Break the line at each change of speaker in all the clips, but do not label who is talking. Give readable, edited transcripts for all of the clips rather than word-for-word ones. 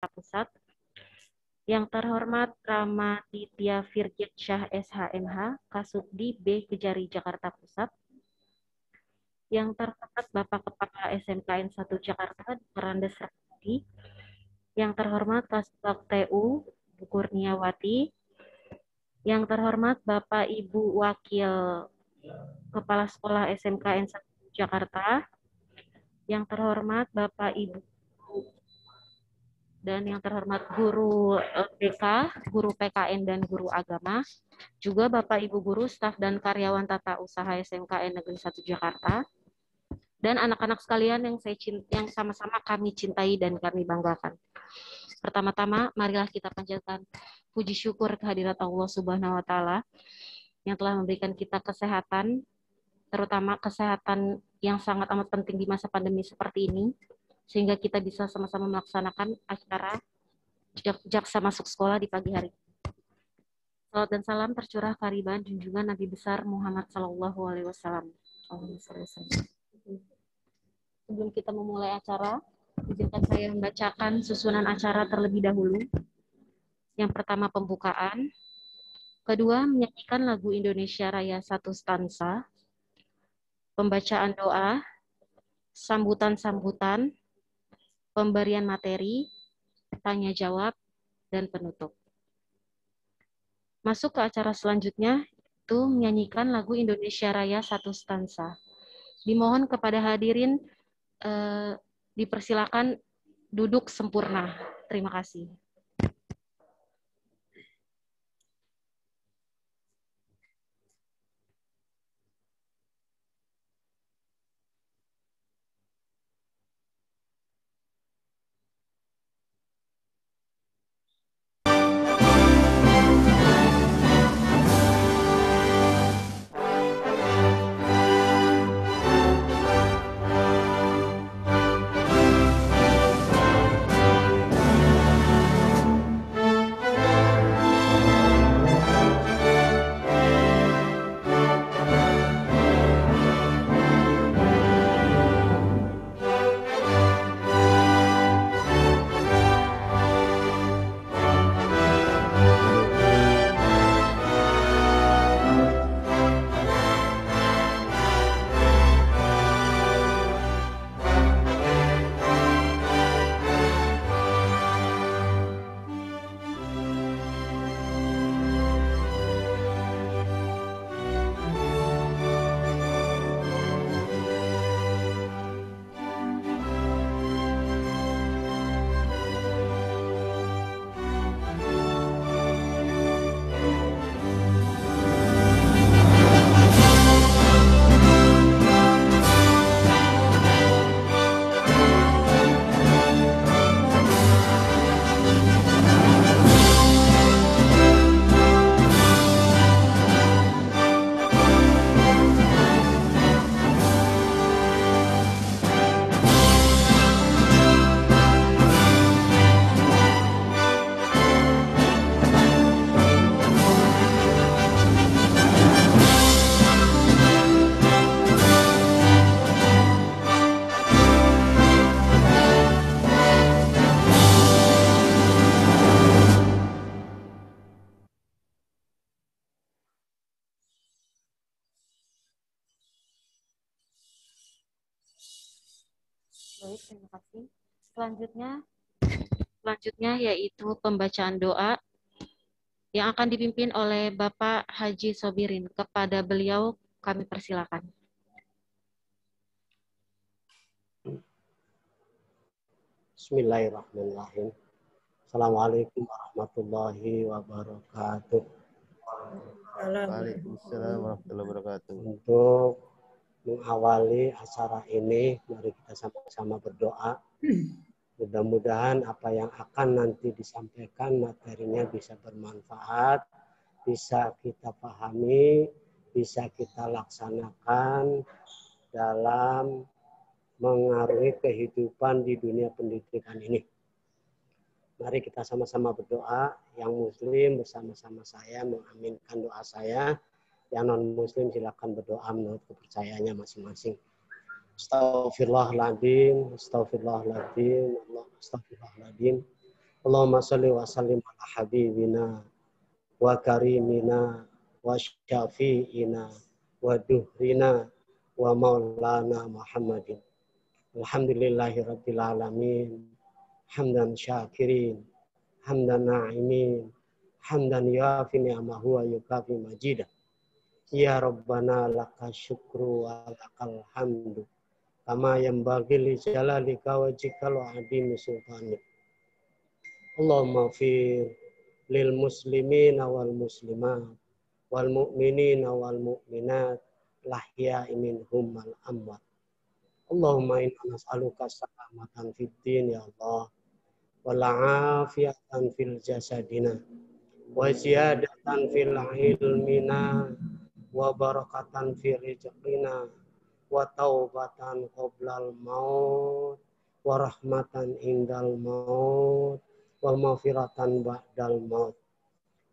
Pusat. Yang terhormat Ramaditya Firjetsyah SHMH, Kasubdi B Kejari Jakarta Pusat. Yang terhormat Bapak Kepala SMKN 1 Jakarta, Randes Ramadi. Yang terhormat Kasubag TU, Bu Kurniawati. Yang terhormat Bapak Ibu Wakil Kepala Sekolah SMKN 1 Jakarta. Yang terhormat Bapak Ibu dan yang terhormat guru LPK, guru PKN dan guru agama, juga Bapak Ibu guru, staf dan karyawan tata usaha SMKN Negeri 1 Jakarta, dan anak-anak sekalian yang sama-sama kami cintai dan kami banggakan. Pertama-tama, marilah kita panjatkan puji syukur kehadirat Allah Subhanahu wa taala yang telah memberikan kita kesehatan, terutama kesehatan yang sangat amat penting di masa pandemi seperti ini, sehingga kita bisa sama-sama melaksanakan acara jaksa masuk sekolah di pagi hari. Salam dan salam tercurah kehadiran junjungan Nabi besar Muhammad Sallallahu Alaihi Wasallam. Sebelum kita memulai acara, izinkan saya membacakan susunan acara terlebih dahulu. Yang pertama pembukaan, kedua menyanyikan lagu Indonesia Raya 1 stansa, pembacaan doa, sambutan-sambutan, pemberian materi, tanya jawab, dan penutup. Masuk ke acara selanjutnya, itu menyanyikan lagu Indonesia Raya 1 stansa. Dimohon kepada hadirin dipersilakan duduk sempurna. Terima kasih. Baik, terima kasih. Selanjutnya yaitu pembacaan doa yang akan dipimpin oleh Bapak Haji Sobirin. Kepada beliau kami persilakan.
Bismillahirrahmanirrahim. Assalamualaikum warahmatullahi wabarakatuh.
Waalaikumsalam warahmatullahi wabarakatuh.
Untuk mengawali acara ini, mari kita sama-sama berdoa. Mudah-mudahan apa yang akan nanti disampaikan materinya bisa bermanfaat, bisa kita pahami, bisa kita laksanakan dalam mengaruhi kehidupan di dunia pendidikan ini. Mari kita sama-sama berdoa. Yang muslim bersama-sama saya mengaminkan doa saya. Yang non-muslim silakan berdoa menurut kepercayaannya masing-masing. Astagfirullahaladzim, astagfirullahaladzim, astagfirullahaladzim. Allahumma salli wa sallim ala habibina wa karimina wa syafi'ina wa duhrina wa maulana Muhammadin. Alhamdulillahi rabbil alamin. Hamdan syakirin, hamdan na'imin, hamdan yafi ni'amahu wa yukafi majidah. Ya Rabbana laka syukru wa lakal hamdu. Kama yanbaghi li jalalika wajhikal wa adimi sultanik. Allahumma fir lil muslimina wal muslimat wal mu'minina wal mu'minat lahya'i minhum wal amwat. Allahumma inna nas'aluka salamatan fid din ya Allah. Wal'afiatan fil jasadina wa ziyadatan fil ilmina wa barakatan fil rizqina wa taubatan qoblal maut wa rahmatan indal maut wa maghfiratan ba'dal maut.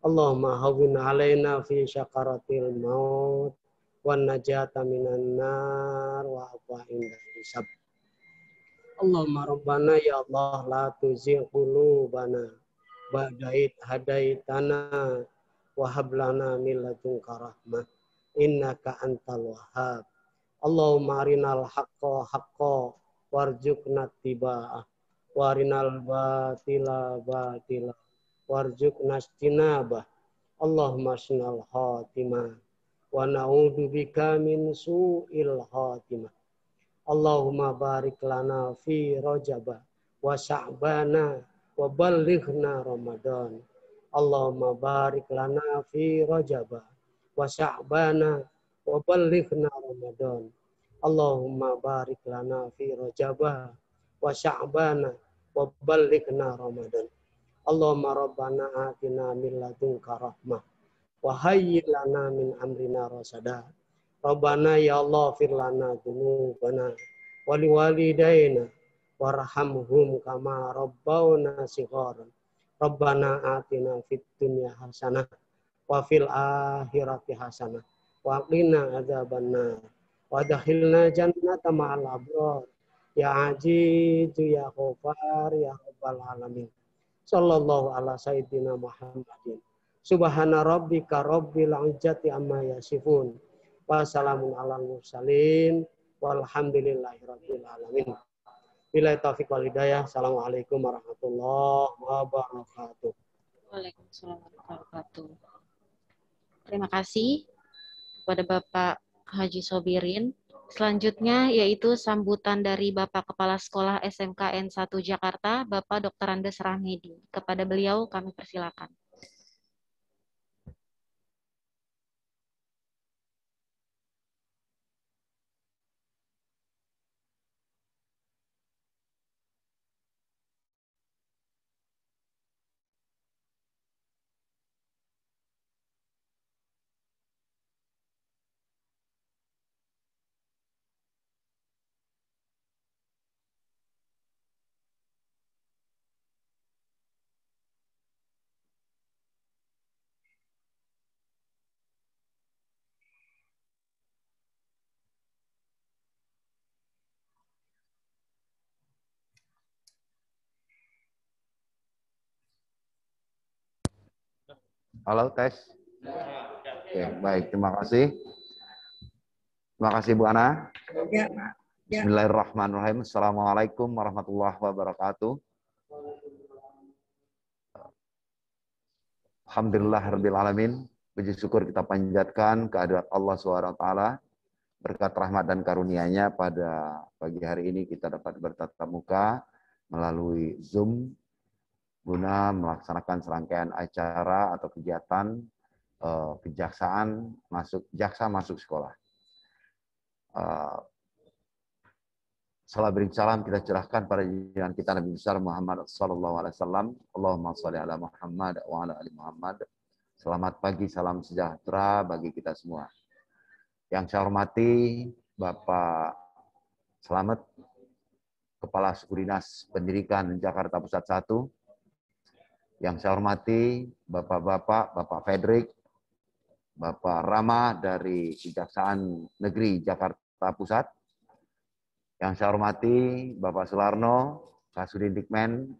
Allahumma hawwin alaina fi syakaratil maut wa najata minan nar wa apa indal hisab. Allahumma rabbana ya Allah la tuzigh qulubana ba'da id hadaitana wa hab lana min ladunka rahmah innaka antal wahhab. Allahumma arinal haqqo haqqo warzuqna tiba'ah wa arinal batila batila warzuqna istinabah. Allahumma asnal khatimah wa na'udzu bika min su'il khatimah. Allahumma barik lana fi Rajab wa Sya'bana wa ballighna Ramadan. Allahumma barik lana fi Rajab wa Sya'bana wa ballighna Ramadan. Allahumma barik lana fi Rajab wa Sya'bana wa ballighna Ramadan. Allahumma rabbana atina min ladunka rahmah wa hayyi lana min amrina rasada. Rabbana ya Allah firlana dzunubana wali walidaina warhamhum kama rabbawna shigharan. Rabbana atina fid dunya hasanah wa fil akhirati hasanah wa qina adzabannar wa adkhilna jannata ma'al abrar ya azizu ya ghafar ya rabbal alamin. Sallallahu ala sayyidina Muhammadin. Subhana rabbika rabbil izzati amma yasifun. Wassalamun alal mursalin walhamdulillahirabbil alamin. Billahi taufiq wal hidayah. Assalamualaikum warahmatullahi wabarakatuh.
Waalaikumsalam warahmatullahi wabarakatuh. Terima kasih kepada Bapak Haji Sobirin. Selanjutnya yaitu sambutan dari Bapak Kepala Sekolah SMKN 1 Jakarta, Bapak Dr. Andes Rahmedi. Kepada beliau kami persilakan.
Halo, tes. Oke, baik. Terima kasih. Terima kasih, Bu Ana. Bismillahirrahmanirrahim. Assalamualaikum warahmatullahi wabarakatuh. Alhamdulillahirabbil alamin. Puji syukur kita panjatkan kehadirat Allah SWT. Berkat rahmat dan karunia-Nya pada pagi hari ini kita dapat bertatap muka melalui Zoom guna melaksanakan serangkaian acara atau kegiatan jaksa masuk sekolah. Salam beri salam kita cerahkan pada junjungan kita Nabi besar Muhammad sallallahu alaihi wasallam. Allahumma shalli ala Muhammad wa ala ali Muhammad. Selamat pagi, salam sejahtera bagi kita semua. Yang saya hormati Bapak Slamet, Kepala Suku Dinas Pendidikan Jakarta Pusat 1. Yang saya hormati Bapak-Bapak, Bapak Fredrik, Bapak Rama dari Kejaksaan Negeri Jakarta Pusat. Yang saya hormati Bapak Sularno, Kasudin Dikmen,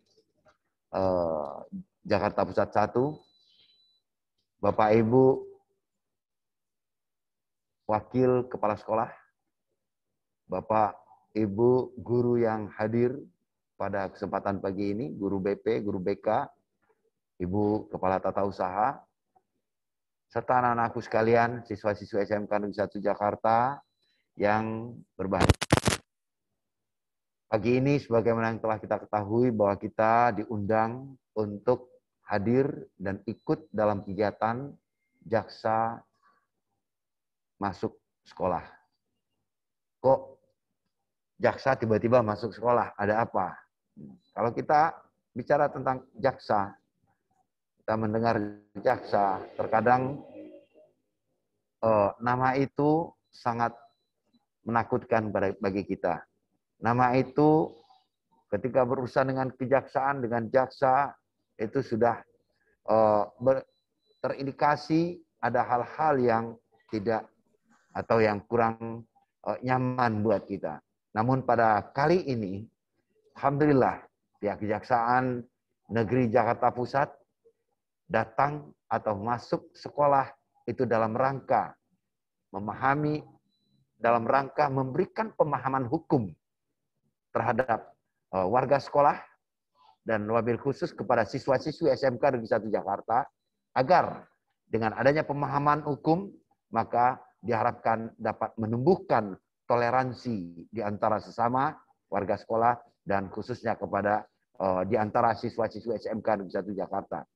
Jakarta Pusat 1, Bapak Ibu Wakil Kepala Sekolah, Bapak Ibu guru yang hadir pada kesempatan pagi ini, guru BP, guru BK, Ibu Kepala Tata Usaha, serta anak-anakku sekalian, siswa-siswa SMK Negeri 1 Jakarta yang berbahagia. Pagi ini sebagaimana yang telah kita ketahui bahwa kita diundang untuk hadir dan ikut dalam kegiatan jaksa masuk sekolah. Kok jaksa tiba-tiba masuk sekolah? Ada apa? Kalau kita bicara tentang jaksa, kita mendengar jaksa, terkadang nama itu sangat menakutkan bagi kita. Nama itu ketika berurusan dengan kejaksaan, dengan jaksa, itu sudah terindikasi ada hal-hal yang tidak atau yang kurang nyaman buat kita. Namun pada kali ini, alhamdulillah, pihak Kejaksaan Negeri Jakarta Pusat datang atau masuk sekolah itu dalam rangka memahami, dalam rangka memberikan pemahaman hukum terhadap warga sekolah dan wabil khusus kepada siswa-siswi SMK Negeri 1 Jakarta, agar dengan adanya pemahaman hukum, maka diharapkan dapat menumbuhkan toleransi di antara sesama warga sekolah dan khususnya kepada di antara siswa-siswi SMK Negeri 1 Jakarta.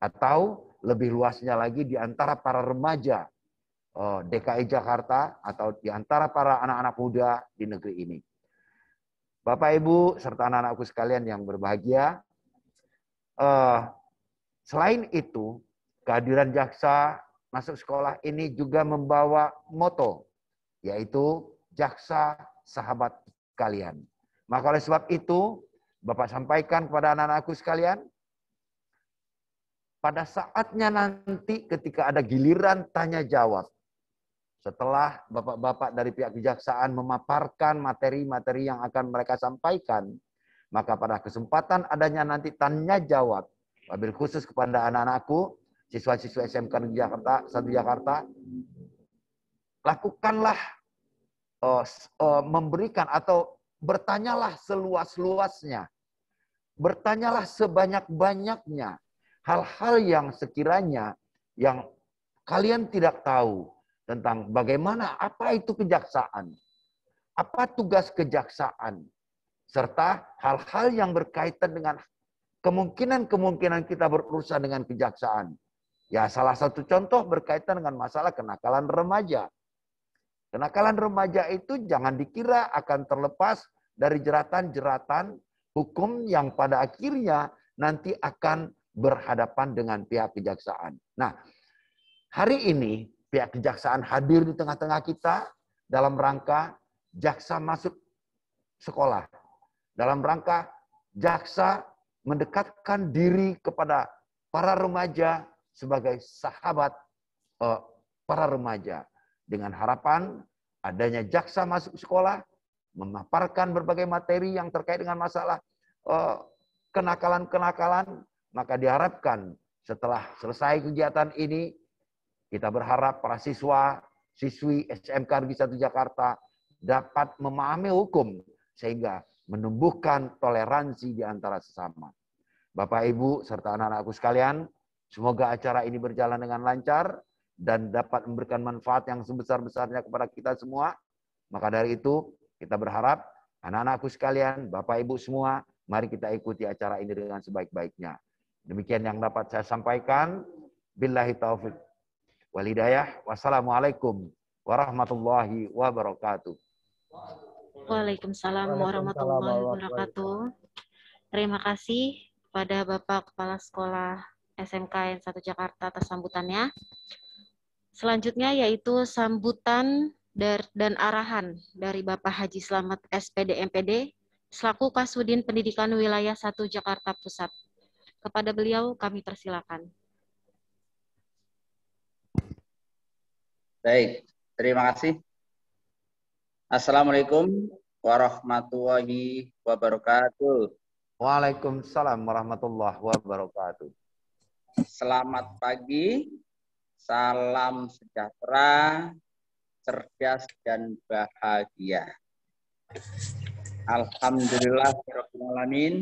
Atau lebih luasnya lagi di antara para remaja DKI Jakarta atau di antara para anak-anak muda di negeri ini. Bapak, Ibu, serta anak-anakku sekalian yang berbahagia, selain itu, kehadiran jaksa masuk sekolah ini juga membawa moto, yaitu jaksa sahabat kalian. Maka oleh sebab itu, Bapak sampaikan kepada anak-anakku sekalian, pada saatnya nanti ketika ada giliran tanya jawab, setelah bapak-bapak dari pihak kejaksaan memaparkan materi-materi yang akan mereka sampaikan, maka pada kesempatan adanya nanti tanya jawab, wabil khusus kepada anak-anakku, siswa-siswa SMK Negeri Jakarta, 1 Jakarta, lakukanlah memberikan atau bertanyalah seluas-luasnya, bertanyalah sebanyak-banyaknya hal-hal yang sekiranya yang kalian tidak tahu tentang bagaimana, apa itu kejaksaan, apa tugas kejaksaan, serta hal-hal yang berkaitan dengan kemungkinan-kemungkinan kita berurusan dengan kejaksaan. Ya, salah satu contoh berkaitan dengan masalah kenakalan remaja. Kenakalan remaja itu jangan dikira akan terlepas dari jeratan-jeratan hukum yang pada akhirnya nanti akan berhadapan dengan pihak kejaksaan. Nah, hari ini pihak kejaksaan hadir di tengah-tengah kita dalam rangka jaksa masuk sekolah. Dalam rangka jaksa mendekatkan diri kepada para remaja sebagai sahabat para remaja. Dengan harapan adanya jaksa masuk sekolah, memaparkan berbagai materi yang terkait dengan masalah kenakalan-kenakalan, maka diharapkan setelah selesai kegiatan ini, kita berharap para siswa, siswi SMK Negeri 1 Jakarta dapat memahami hukum sehingga menumbuhkan toleransi di antara sesama. Bapak, Ibu, serta anak-anakku sekalian, semoga acara ini berjalan dengan lancar dan dapat memberikan manfaat yang sebesar-besarnya kepada kita semua. Maka dari itu, kita berharap anak-anakku sekalian, Bapak, Ibu semua, mari kita ikuti acara ini dengan sebaik-baiknya. Demikian yang dapat saya sampaikan. Billahi taufiq wal hidayah. Wassalamualaikum warahmatullahi wabarakatuh.
Waalaikumsalam warahmatullahi wabarakatuh. Terima kasih kepada Bapak Kepala Sekolah SMK N1 Jakarta atas sambutannya. Selanjutnya yaitu sambutan dan arahan dari Bapak Haji Slamet SPD MPD selaku Kasudin Pendidikan Wilayah 1 Jakarta Pusat. Kepada beliau kami persilakan.
Baik, terima kasih. Assalamualaikum warahmatullahi wabarakatuh.
Waalaikumsalam warahmatullahi wabarakatuh.
Selamat pagi, salam sejahtera, cerdas dan bahagia. Alhamdulillahirabbil alamin.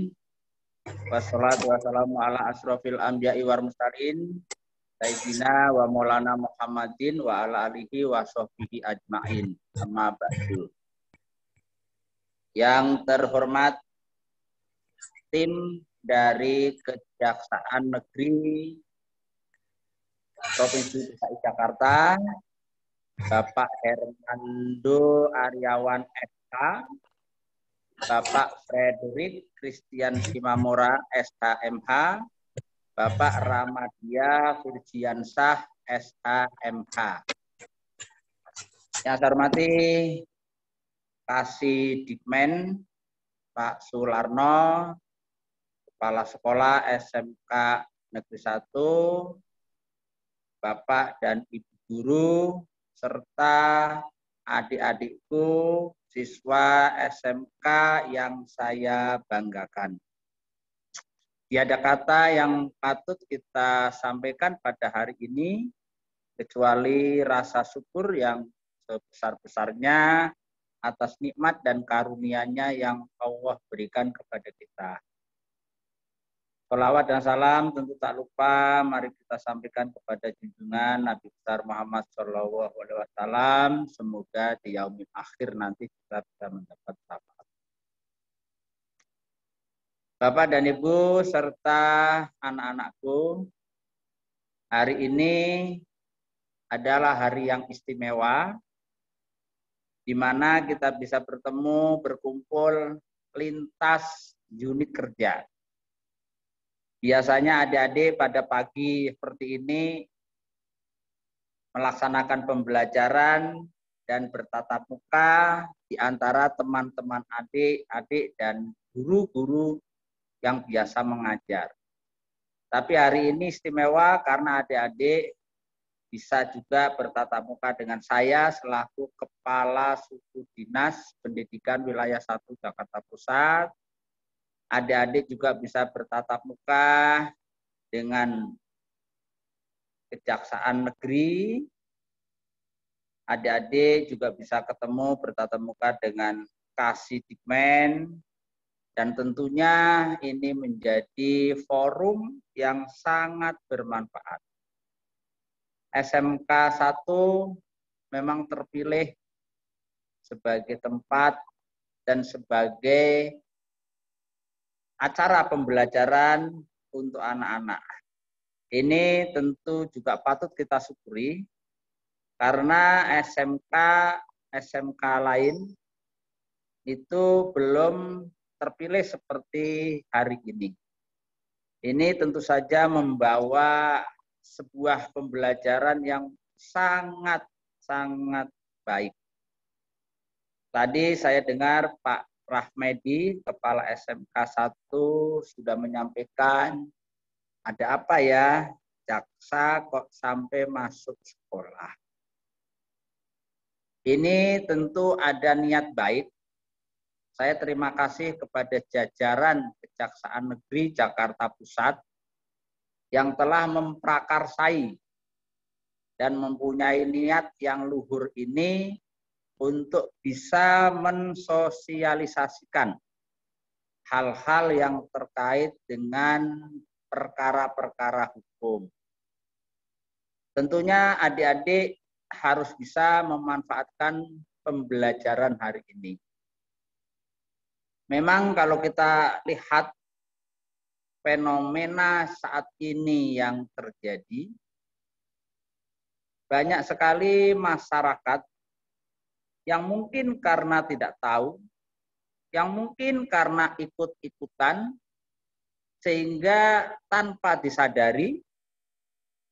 Wassalatu wassalamu ala asrofil anbiya'i wal mursalin sayyidina wa maulana Muhammadin wa ala alihi wa sahbihi ajmain. Amma ba'du. Yang terhormat tim dari Kejaksaan Negeri Provinsi DKI Jakarta, Bapak Hernando Aryawan SK, Bapak Frederick Christian Simamora SHMH, Bapak Ramadia Firjiansah SHMH. Yang saya hormati Kasih Dikmen Pak Sularno, Kepala Sekolah SMK Negeri 1, Bapak dan Ibu Guru, serta adik-adikku siswa SMK yang saya banggakan. Tiada kata yang patut kita sampaikan pada hari ini, kecuali rasa syukur yang sebesar-besarnya atas nikmat dan karunia-Nya yang Allah berikan kepada kita. Sholawat dan salam tentu tak lupa mari kita sampaikan kepada junjungan Nabi besar Muhammad SAW. Semoga di yaumil akhir nanti kita bisa mendapat syafaat. Bapak dan Ibu serta anak-anakku, hari ini adalah hari yang istimewa di mana kita bisa bertemu, berkumpul lintas unit kerja. Biasanya adik-adik pada pagi seperti ini melaksanakan pembelajaran dan bertatap muka di antara teman-teman adik-adik dan guru-guru yang biasa mengajar. Tapi hari ini istimewa karena adik-adik bisa juga bertatap muka dengan saya selaku Kepala Suku Dinas Pendidikan Wilayah 1 Jakarta Pusat. Adik-adik juga bisa bertatap muka dengan Kejaksaan Negeri. Adik-adik juga bisa ketemu bertatap muka dengan Kasih Dikmen. Dan tentunya ini menjadi forum yang sangat bermanfaat. SMK 1 memang terpilih sebagai tempat dan sebagai acara pembelajaran untuk anak-anak. Ini tentu juga patut kita syukuri karena SMK lain itu belum terpilih seperti hari ini. Ini tentu saja membawa sebuah pembelajaran yang sangat baik. Tadi saya dengar Pak Rahmedi, Kepala SMK 1 sudah menyampaikan, ada apa ya, jaksa kok sampai masuk sekolah. Ini tentu ada niat baik. Saya terima kasih kepada jajaran Kejaksaan Negeri Jakarta Pusat yang telah memprakarsai dan mempunyai niat yang luhur ini untuk bisa mensosialisasikan hal-hal yang terkait dengan perkara-perkara hukum. Tentunya adik-adik harus bisa memanfaatkan pembelajaran hari ini. Memang kalau kita lihat fenomena saat ini yang terjadi, banyak sekali masyarakat yang mungkin karena tidak tahu, yang mungkin karena ikut-ikutan, sehingga tanpa disadari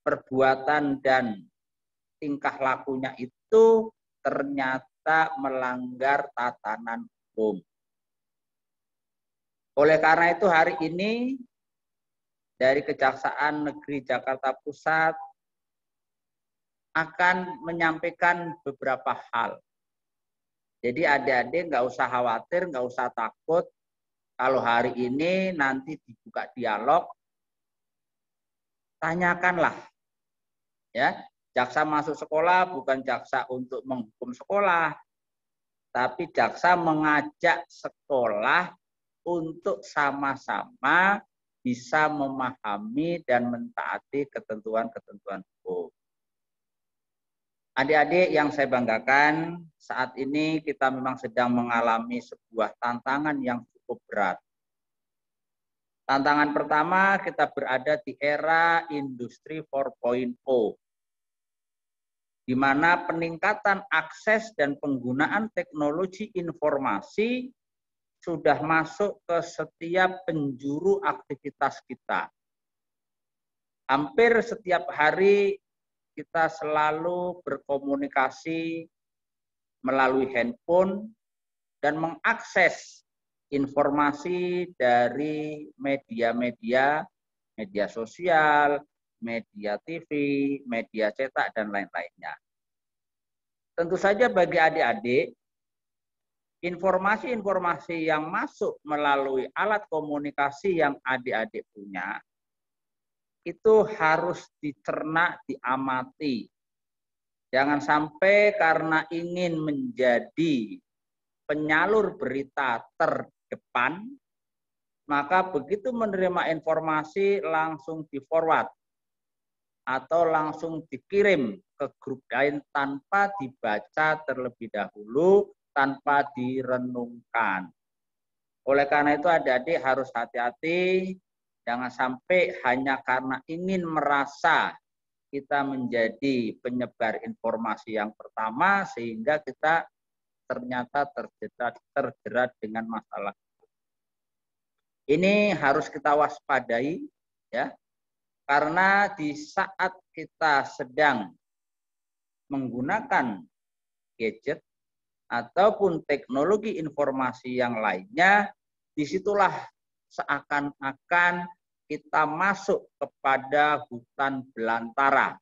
perbuatan dan tingkah lakunya itu ternyata melanggar tatanan hukum. Oleh karena itu hari ini dari Kejaksaan Negeri Jakarta Pusat akan menyampaikan beberapa hal. Jadi adik-adik nggak usah khawatir, nggak usah takut Kalau hari ini nanti dibuka dialog, tanyakanlah. Ya, jaksa masuk sekolah bukan jaksa untuk menghukum sekolah, tapi jaksa mengajak sekolah untuk sama-sama bisa memahami dan mentaati ketentuan-ketentuan hukum. Adik-adik yang saya banggakan, saat ini kita memang sedang mengalami sebuah tantangan yang cukup berat. Tantangan pertama, kita berada di era industri 4.0, di mana peningkatan akses dan penggunaan teknologi informasi sudah masuk ke setiap penjuru aktivitas kita. Hampir setiap hari kita selalu berkomunikasi melalui handphone dan mengakses informasi dari media-media, media sosial, media TV, media cetak, dan lain-lainnya. Tentu saja bagi adik-adik, informasi-informasi yang masuk melalui alat komunikasi yang adik-adik punya, itu harus dicerna, diamati. Jangan sampai karena ingin menjadi penyalur berita terdepan, maka begitu menerima informasi langsung di-forward atau langsung dikirim ke grup lain tanpa dibaca terlebih dahulu, tanpa direnungkan. Oleh karena itu adik-adik harus hati-hati, jangan sampai hanya karena ingin merasa kita menjadi penyebar informasi yang pertama sehingga kita ternyata terjerat dengan masalah. Ini harus kita waspadai, ya, karena di saat kita sedang menggunakan gadget ataupun teknologi informasi yang lainnya, disitulah seakan-akan kita masuk kepada hutan belantara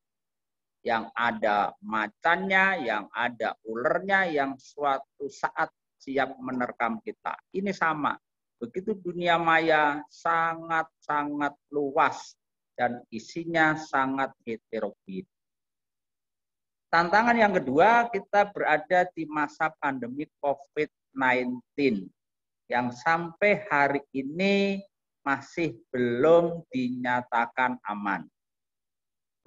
yang ada macannya, yang ada ulernya, yang suatu saat siap menerkam kita. Ini sama. Begitu dunia maya sangat-sangat luas dan isinya sangat heterogen. Tantangan yang kedua, kita berada di masa pandemi COVID-19 yang sampai hari ini masih belum dinyatakan aman.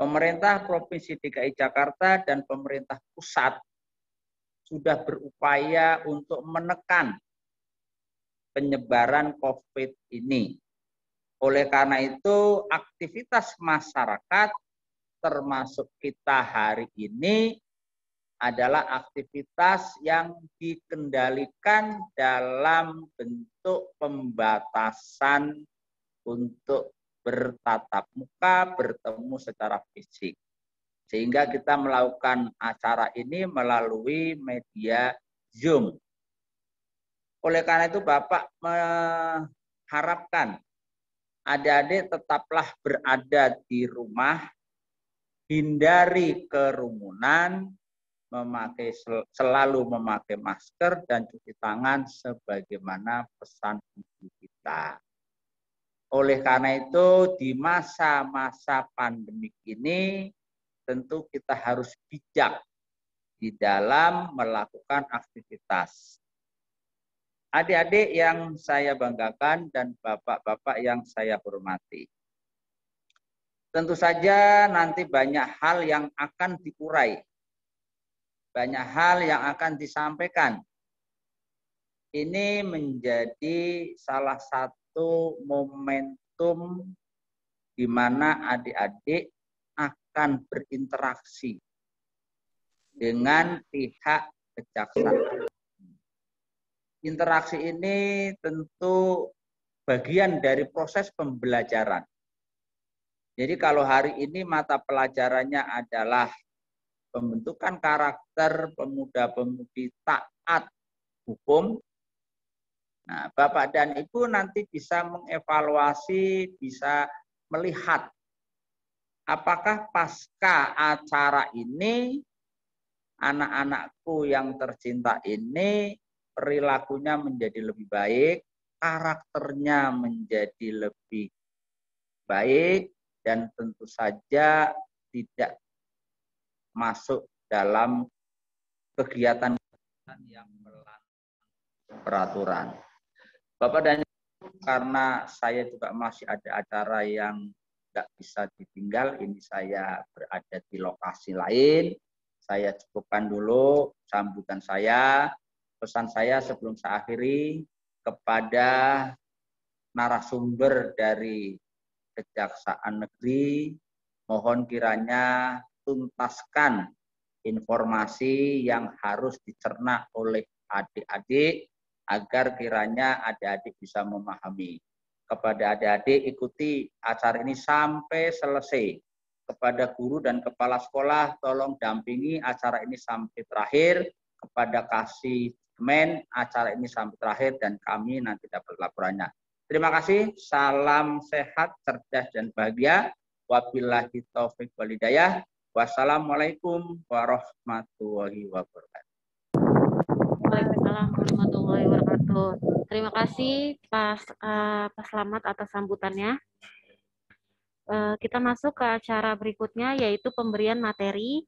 Pemerintah Provinsi DKI Jakarta dan pemerintah pusat sudah berupaya untuk menekan penyebaran COVID ini. Oleh karena itu, aktivitas masyarakat termasuk kita hari ini adalah aktivitas yang dikendalikan dalam bentuk pembatasan untuk bertatap muka, bertemu secara fisik. Sehingga kita melakukan acara ini melalui media Zoom. Oleh karena itu Bapak mengharapkan adik-adik tetaplah berada di rumah, hindari kerumunan, selalu memakai masker dan cuci tangan sebagaimana pesan ibu kita. Oleh karena itu di masa-masa pandemik ini tentu kita harus bijak di dalam melakukan aktivitas. Adik-adik yang saya banggakan dan bapak-bapak yang saya hormati. Tentu saja nanti banyak hal yang akan diurai. Banyak hal yang akan disampaikan. Ini menjadi salah satu momentum di mana adik-adik akan berinteraksi dengan pihak kejaksaan. Interaksi ini tentu bagian dari proses pembelajaran. Jadi kalau hari ini mata pelajarannya adalah pembentukan karakter pemuda-pemudi taat hukum. Nah, Bapak dan Ibu nanti bisa mengevaluasi, bisa melihat apakah pasca acara ini anak-anakku yang tercinta ini perilakunya menjadi lebih baik, karakternya menjadi lebih baik dan tentu saja tidak masuk dalam kegiatan yang melanggar peraturan. Bapak dan Ibu, karena saya juga masih ada acara yang tidak bisa ditinggal, ini saya berada di lokasi lain. Saya cukupkan dulu sambutan saya. Pesan saya sebelum saya akhiri kepada narasumber dari Kejaksaan Negeri, mohon kiranya tuntaskan informasi yang harus dicerna oleh adik-adik agar kiranya adik-adik bisa memahami. Kepada adik-adik, ikuti acara ini sampai selesai. Kepada guru dan kepala sekolah, tolong dampingi acara ini sampai terakhir. Kepada kasih men, acara ini sampai terakhir dan kami nanti dapat laporannya. Terima kasih. Salam sehat, cerdas, dan bahagia. Wabillahi taufiq wal hidayah. Wassalamualaikum warahmatullahi wabarakatuh.
Waalaikumsalam warahmatullahi wabarakatuh. Terima kasih Pak Slamet atas sambutannya. Kita masuk ke acara berikutnya, yaitu pemberian materi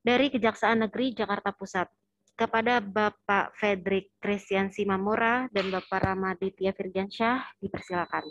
dari Kejaksaan Negeri Jakarta Pusat. Kepada Bapak Fredrik Christian Simamora dan Bapak Ramaditya Firgansyah, dipersilakan.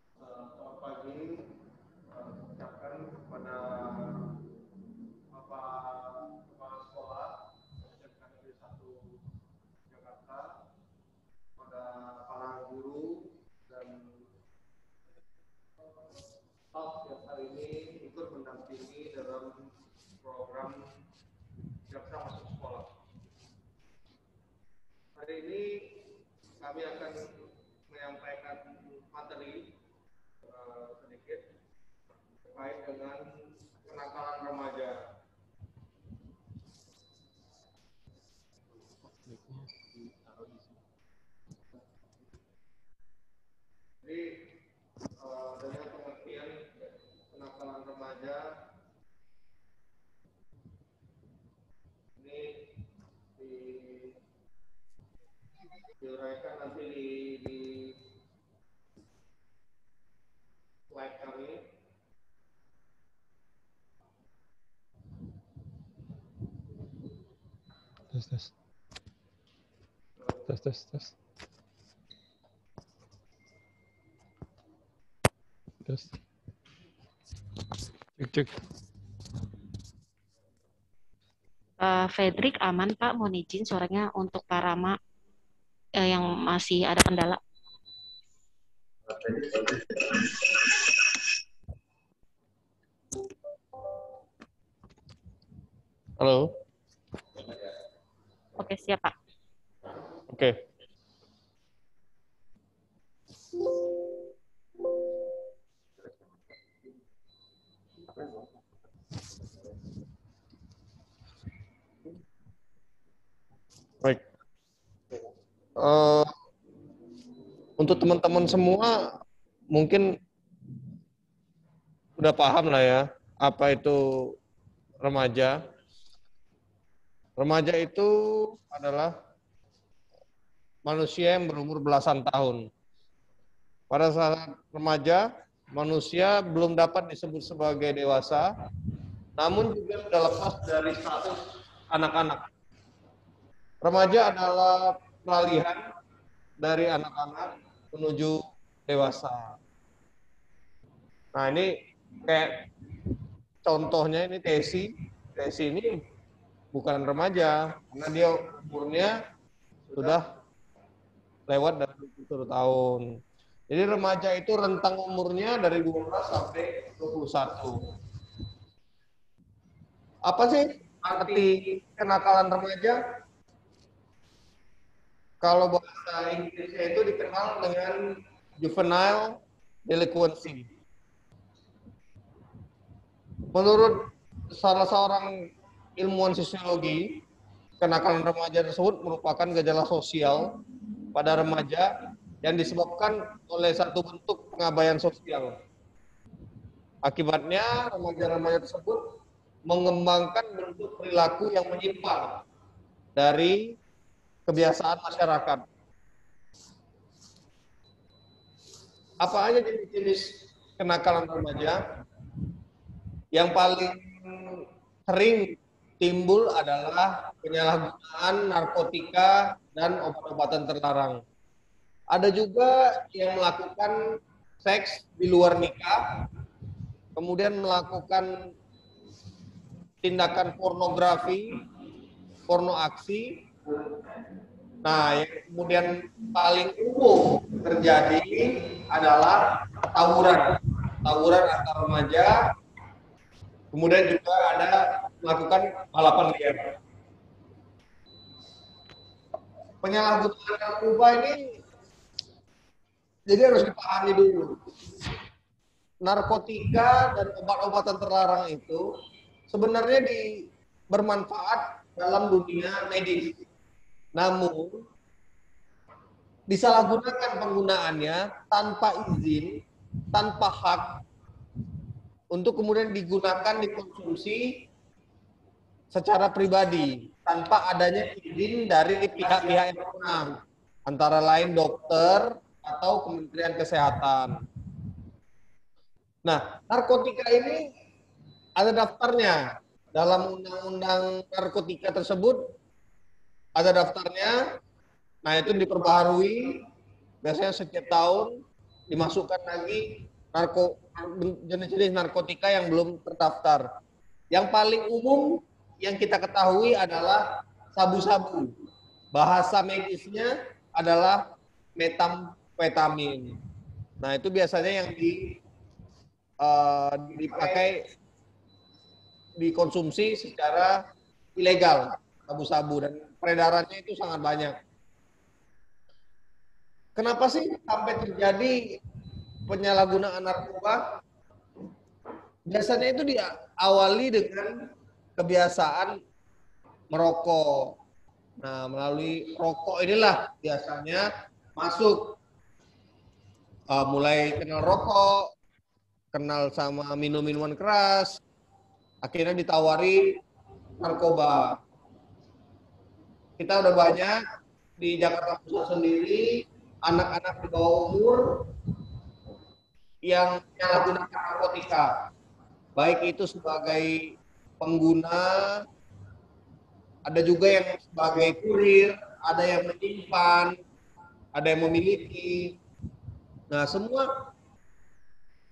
Selamat pagi, ucapkan kepada Bapak Kepala Sekolah SMK Negeri 1 Jakarta, kepada para guru dan staf yang hari ini ikut mendampingi dalam program Jaksa Masuk Sekolah. Hari ini kami akan menyampaikan materi sedikit terkait dengan kenakalan remaja. Jadi dengan pengertian kenakalan remaja ini diuraikan nanti di slide kami.
Tes. Cek.
Fredrik aman Pak, mohon izin suaranya untuk Pak Rama yang masih ada kendala.
Halo.
Oke, siap Pak.
Oke. Baik. Untuk teman-teman semua mungkin udah paham lah ya apa itu remaja. Remaja itu adalah manusia yang berumur belasan tahun. Pada saat remaja, manusia belum dapat disebut sebagai dewasa, namun juga sudah lepas dari status anak-anak. Remaja adalah peralihan dari anak-anak menuju dewasa. Nah ini kayak contohnya ini Tesi, diskresi ini bukan remaja, karena dia umurnya sudah lewat dari 21 tahun. Jadi remaja itu rentang umurnya dari 12 sampai 21. Apa sih arti kenakalan remaja? Kalau bahasa Inggrisnya itu dikenal dengan juvenile delinquency. Menurut salah seorang ilmuwan sosiologi, kenakalan remaja tersebut merupakan gejala sosial pada remaja yang disebabkan oleh satu bentuk pengabaian sosial. Akibatnya, remaja-remaja tersebut mengembangkan bentuk perilaku yang menyimpang dari kebiasaan masyarakat. Apa aja jenis-jenis kenakalan remaja? Yang paling sering timbul adalah penyalahgunaan narkotika dan obat-obatan terlarang. Ada juga yang melakukan seks di luar nikah, kemudian melakukan tindakan pornografi, porno aksi. Nah, yang kemudian paling umum terjadi adalah tawuran antar remaja. Kemudian juga ada melakukan balapan liar. Penyalahgunaan narkoba ini jadi harus dipahami dulu. Narkotika dan obat-obatan terlarang itu sebenarnya bermanfaat dalam dunia medis. Namun disalahgunakan penggunaannya tanpa izin, tanpa hak, untuk kemudian digunakan, dikonsumsi secara pribadi tanpa adanya izin dari pihak-pihak yang berwenang, antara lain dokter atau Kementerian Kesehatan. Nah, narkotika ini ada daftarnya. Dalam undang-undang narkotika tersebut ada daftarnya. Nah, itu diperbaharui biasanya setiap tahun, dimasukkan lagi jenis-jenis narkotika yang belum terdaftar. Yang paling umum yang kita ketahui adalah sabu-sabu. Bahasa medisnya adalah metamfetamin. Nah, itu biasanya yang dipakai, dikonsumsi secara ilegal, sabu-sabu, dan peredarannya itu sangat banyak. Kenapa sih sampai terjadi penyalahgunaan narkoba? Biasanya itu diawali dengan kebiasaan merokok. Nah, melalui rokok inilah biasanya masuk mulai kenal rokok, kenal sama minum-minuman keras, akhirnya ditawari narkoba. Kita udah banyak di Jakarta Pusat sendiri anak-anak di bawah umur yang menyalahgunakan narkotika, baik itu sebagai pengguna, ada juga yang sebagai kurir, ada yang menyimpan, ada yang memiliki. Nah, semua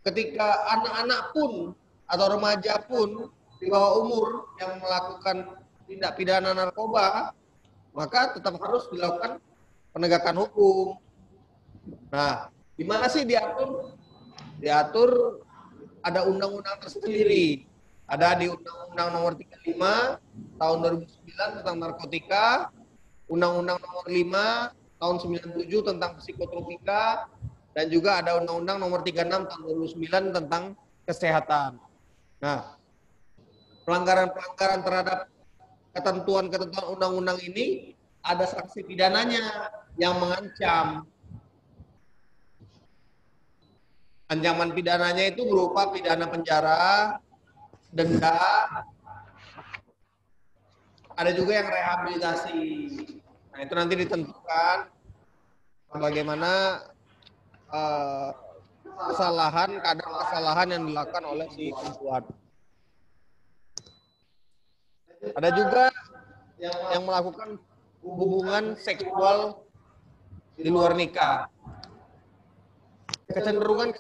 ketika anak-anak pun atau remaja pun di bawah umur yang melakukan tindak pidana narkoba, maka tetap harus dilakukan penegakan hukum. Nah, di mana sih diatur? Diatur ada undang-undang tersendiri. Ada di Undang-Undang Nomor 35 Tahun 2009 tentang narkotika, Undang-Undang Nomor 5 Tahun 97 tentang psikotropika, dan juga ada Undang-Undang Nomor 36 Tahun 2009 tentang kesehatan. Nah, pelanggaran-pelanggaran terhadap ketentuan-ketentuan undang-undang ini ada sanksi pidananya yang mengancam. Ancaman pidananya itu berupa pidana penjara, denda, ada juga yang rehabilitasi. Nah, itu nanti ditentukan bagaimana kesalahan, kadar kesalahan yang dilakukan oleh si perempuan. Ada juga yang melakukan hubungan seksual di luar nikah. Kecenderungan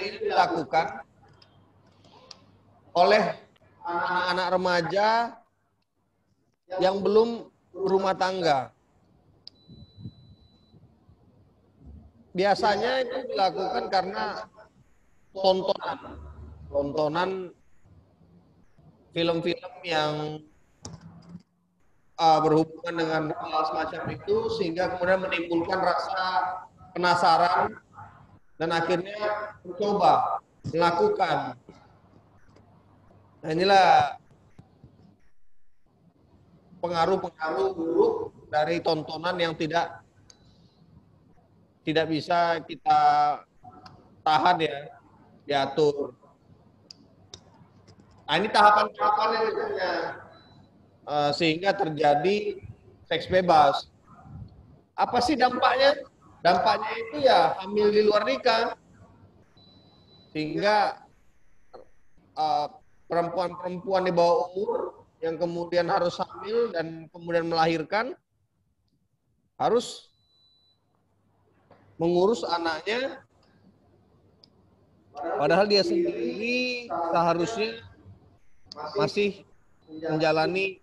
ini dilakukan oleh anak-anak remaja yang belum berumah tangga. Biasanya itu dilakukan karena tontonan film-film yang berhubungan dengan hal semacam itu, sehingga kemudian menimbulkan rasa penasaran dan akhirnya mencoba melakukan. Nah, inilah pengaruh-pengaruh buruk dari tontonan yang tidak bisa kita tahan ya, diatur. Nah, ini tahapan-tahapannya misalnya, sehingga terjadi seks bebas. Apa sih dampaknya? Dampaknya itu ya hamil di luar nikah, sehingga perempuan-perempuan di bawah umur yang kemudian harus hamil dan kemudian melahirkan harus mengurus anaknya, padahal dia sendiri seharusnya masih menjalani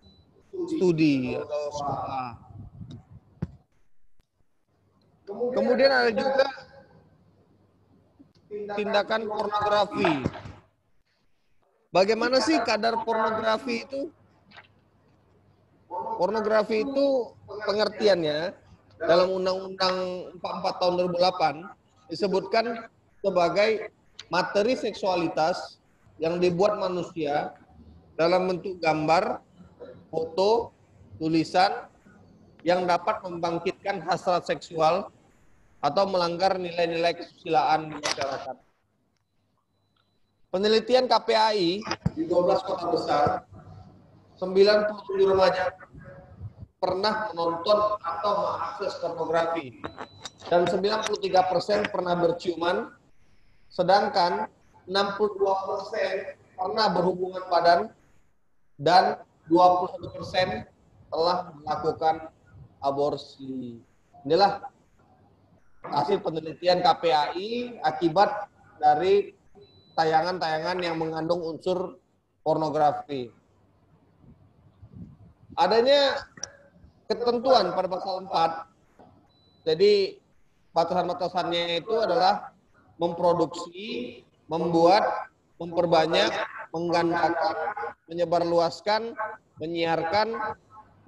studi atau sekolah. Kemudian ada juga tindakan pornografi. Bagaimana sih kadar pornografi itu? Pornografi itu pengertiannya dalam Undang-Undang 44 tahun 2008 disebutkan sebagai materi seksualitas yang dibuat manusia dalam bentuk gambar, foto, tulisan yang dapat membangkitkan hasrat seksual atau melanggar nilai-nilai kesusilaan di masyarakat. Penelitian KPAI di 12 kota besar, 97 remaja pernah menonton atau mengakses pornografi dan 93% pernah berciuman, sedangkan 62% pernah berhubungan badan dan 21% telah melakukan aborsi. Inilah hasil penelitian KPAI akibat dari tayangan-tayangan yang mengandung unsur pornografi. Adanya ketentuan pada pasal 4, jadi batasan-batasannya itu adalah memproduksi, membuat, memperbanyak, menggandakan, menyebarluaskan, menyiarkan,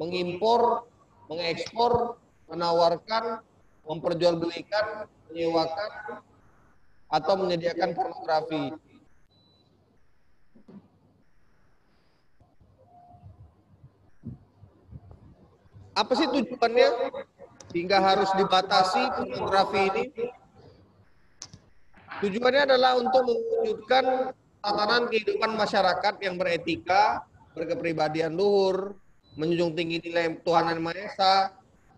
mengimpor, mengekspor, menawarkan, memperjualbelikan, menyewakan, atau menyediakan pornografi. Apa sih tujuannya hingga harus dibatasi pornografi ini? Tujuannya adalah untuk mewujudkan tatanan kehidupan masyarakat yang beretika, berkepribadian luhur, menjunjung tinggi nilai Tuhan Yang Maha Esa,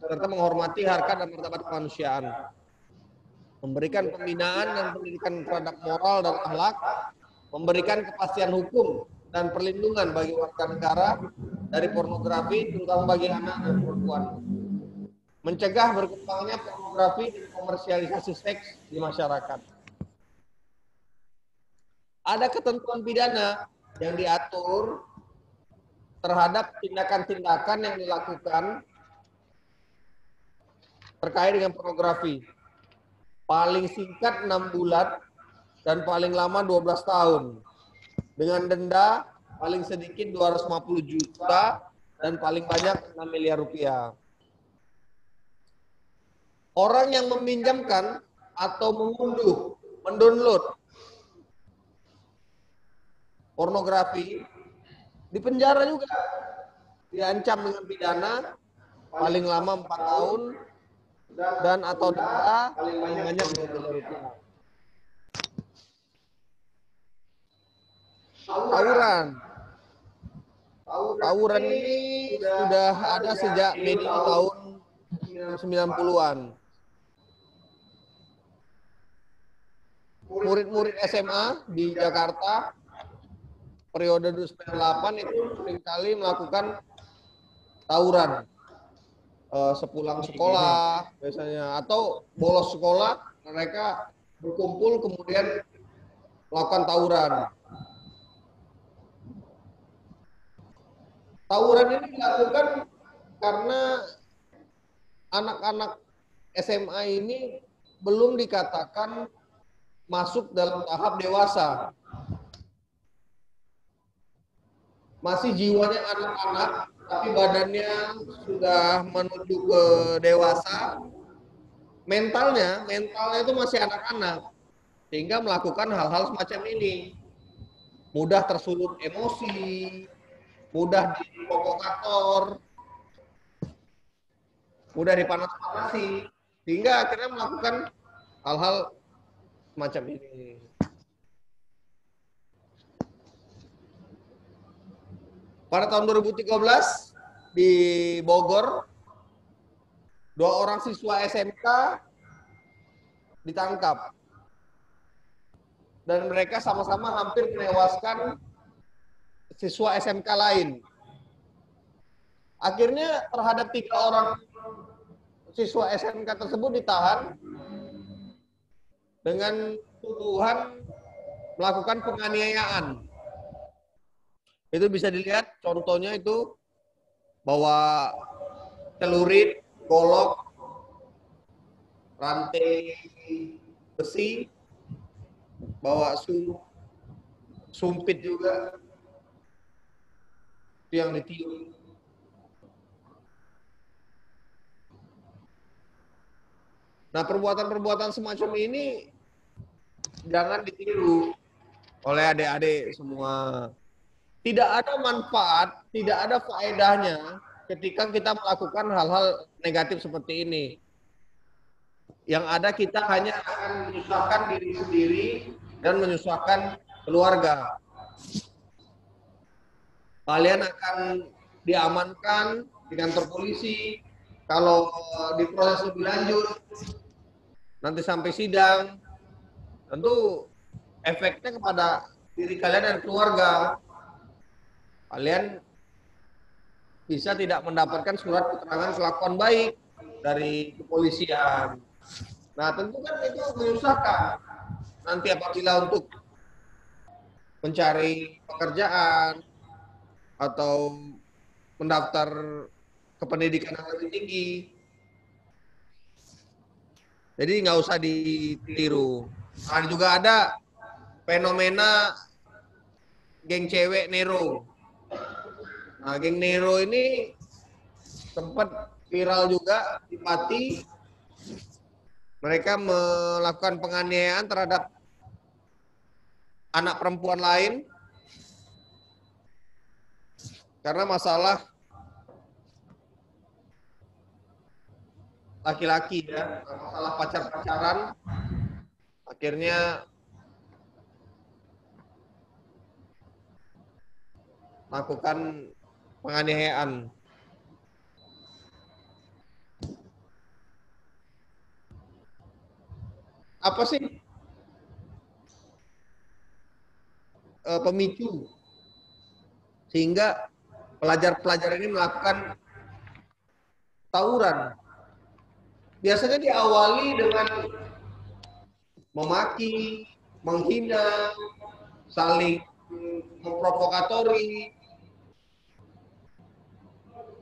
serta menghormati harkat dan martabat kemanusiaan. Memberikan pembinaan dan pendidikan terhadap moral dan akhlak, memberikan kepastian hukum dan perlindungan bagi warga negara dari pornografi, terutama bagi anak dan perempuan. Mencegah berkembangnya pornografi dan komersialisasi seks di masyarakat. Ada ketentuan pidana yang diatur terhadap tindakan-tindakan yang dilakukan terkait dengan pornografi. Paling singkat 6 bulan dan paling lama 12 tahun. Dengan denda paling sedikit 250 juta dan paling banyak 6 miliar rupiah. Orang yang meminjamkan atau mengunduh, mendownload pornografi dipenjara juga. Diancam dengan pidana paling lama 4 tahun dan atau denda paling banyak 2 miliar rupiah. Tawuran ini sudah ada sejak medio tahun 90-an. Murid-murid SMA di Jakarta periode 2008 itu seringkali melakukan tawuran. Sepulang sekolah biasanya atau bolos sekolah, mereka berkumpul kemudian melakukan tawuran. Tawuran ini dilakukan karena anak-anak SMA ini belum dikatakan masuk dalam tahap dewasa. Masih jiwanya anak-anak, tapi badannya sudah menuju ke dewasa. Mentalnya itu masih anak-anak, sehingga melakukan hal-hal semacam ini. Mudah tersulut emosi, mudah diprovokator, mudah dipanas-panasi, sehingga akhirnya melakukan hal-hal semacam ini. Pada tahun 2013 di Bogor, 2 orang siswa SMK ditangkap. Dan mereka sama-sama hampir menewaskan siswa SMK lain. Akhirnya terhadap 3 orang siswa SMK tersebut ditahan dengan tuduhan melakukan penganiayaan. Itu bisa dilihat contohnya itu bawa celurit, golok, rantai besi, bawa sumpit juga, itu yang ditiup. Nah, perbuatan-perbuatan semacam ini jangan ditiru oleh adik-adik semua. Tidak ada manfaat, tidak ada faedahnya ketika kita melakukan hal-hal negatif seperti ini. Yang ada kita hanya akan menyusahkan diri sendiri dan menyusahkan keluarga. Kalian akan diamankan di kantor polisi. Kalau diproses lebih lanjut, nanti sampai sidang, tentu efeknya kepada diri kalian dan keluarga. Kalian bisa tidak mendapatkan surat keterangan kelakuan baik dari kepolisian. Nah, tentu kan itu menyusahkan. Nanti apabila untuk mencari pekerjaan atau mendaftar ke pendidikan yang lebih tinggi. Jadi nggak usah ditiru. Nah, juga ada fenomena geng cewek Nero. Nah, geng Nero ini sempat viral juga di Pati. Mereka melakukan penganiayaan terhadap anak perempuan lain karena masalah laki-laki ya, masalah pacar-pacaran. Akhirnya melakukan penganiayaan. Apa sih pemicu sehingga pelajar-pelajar ini melakukan tawuran? Biasanya diawali dengan memaki, menghina, saling memprovokatori,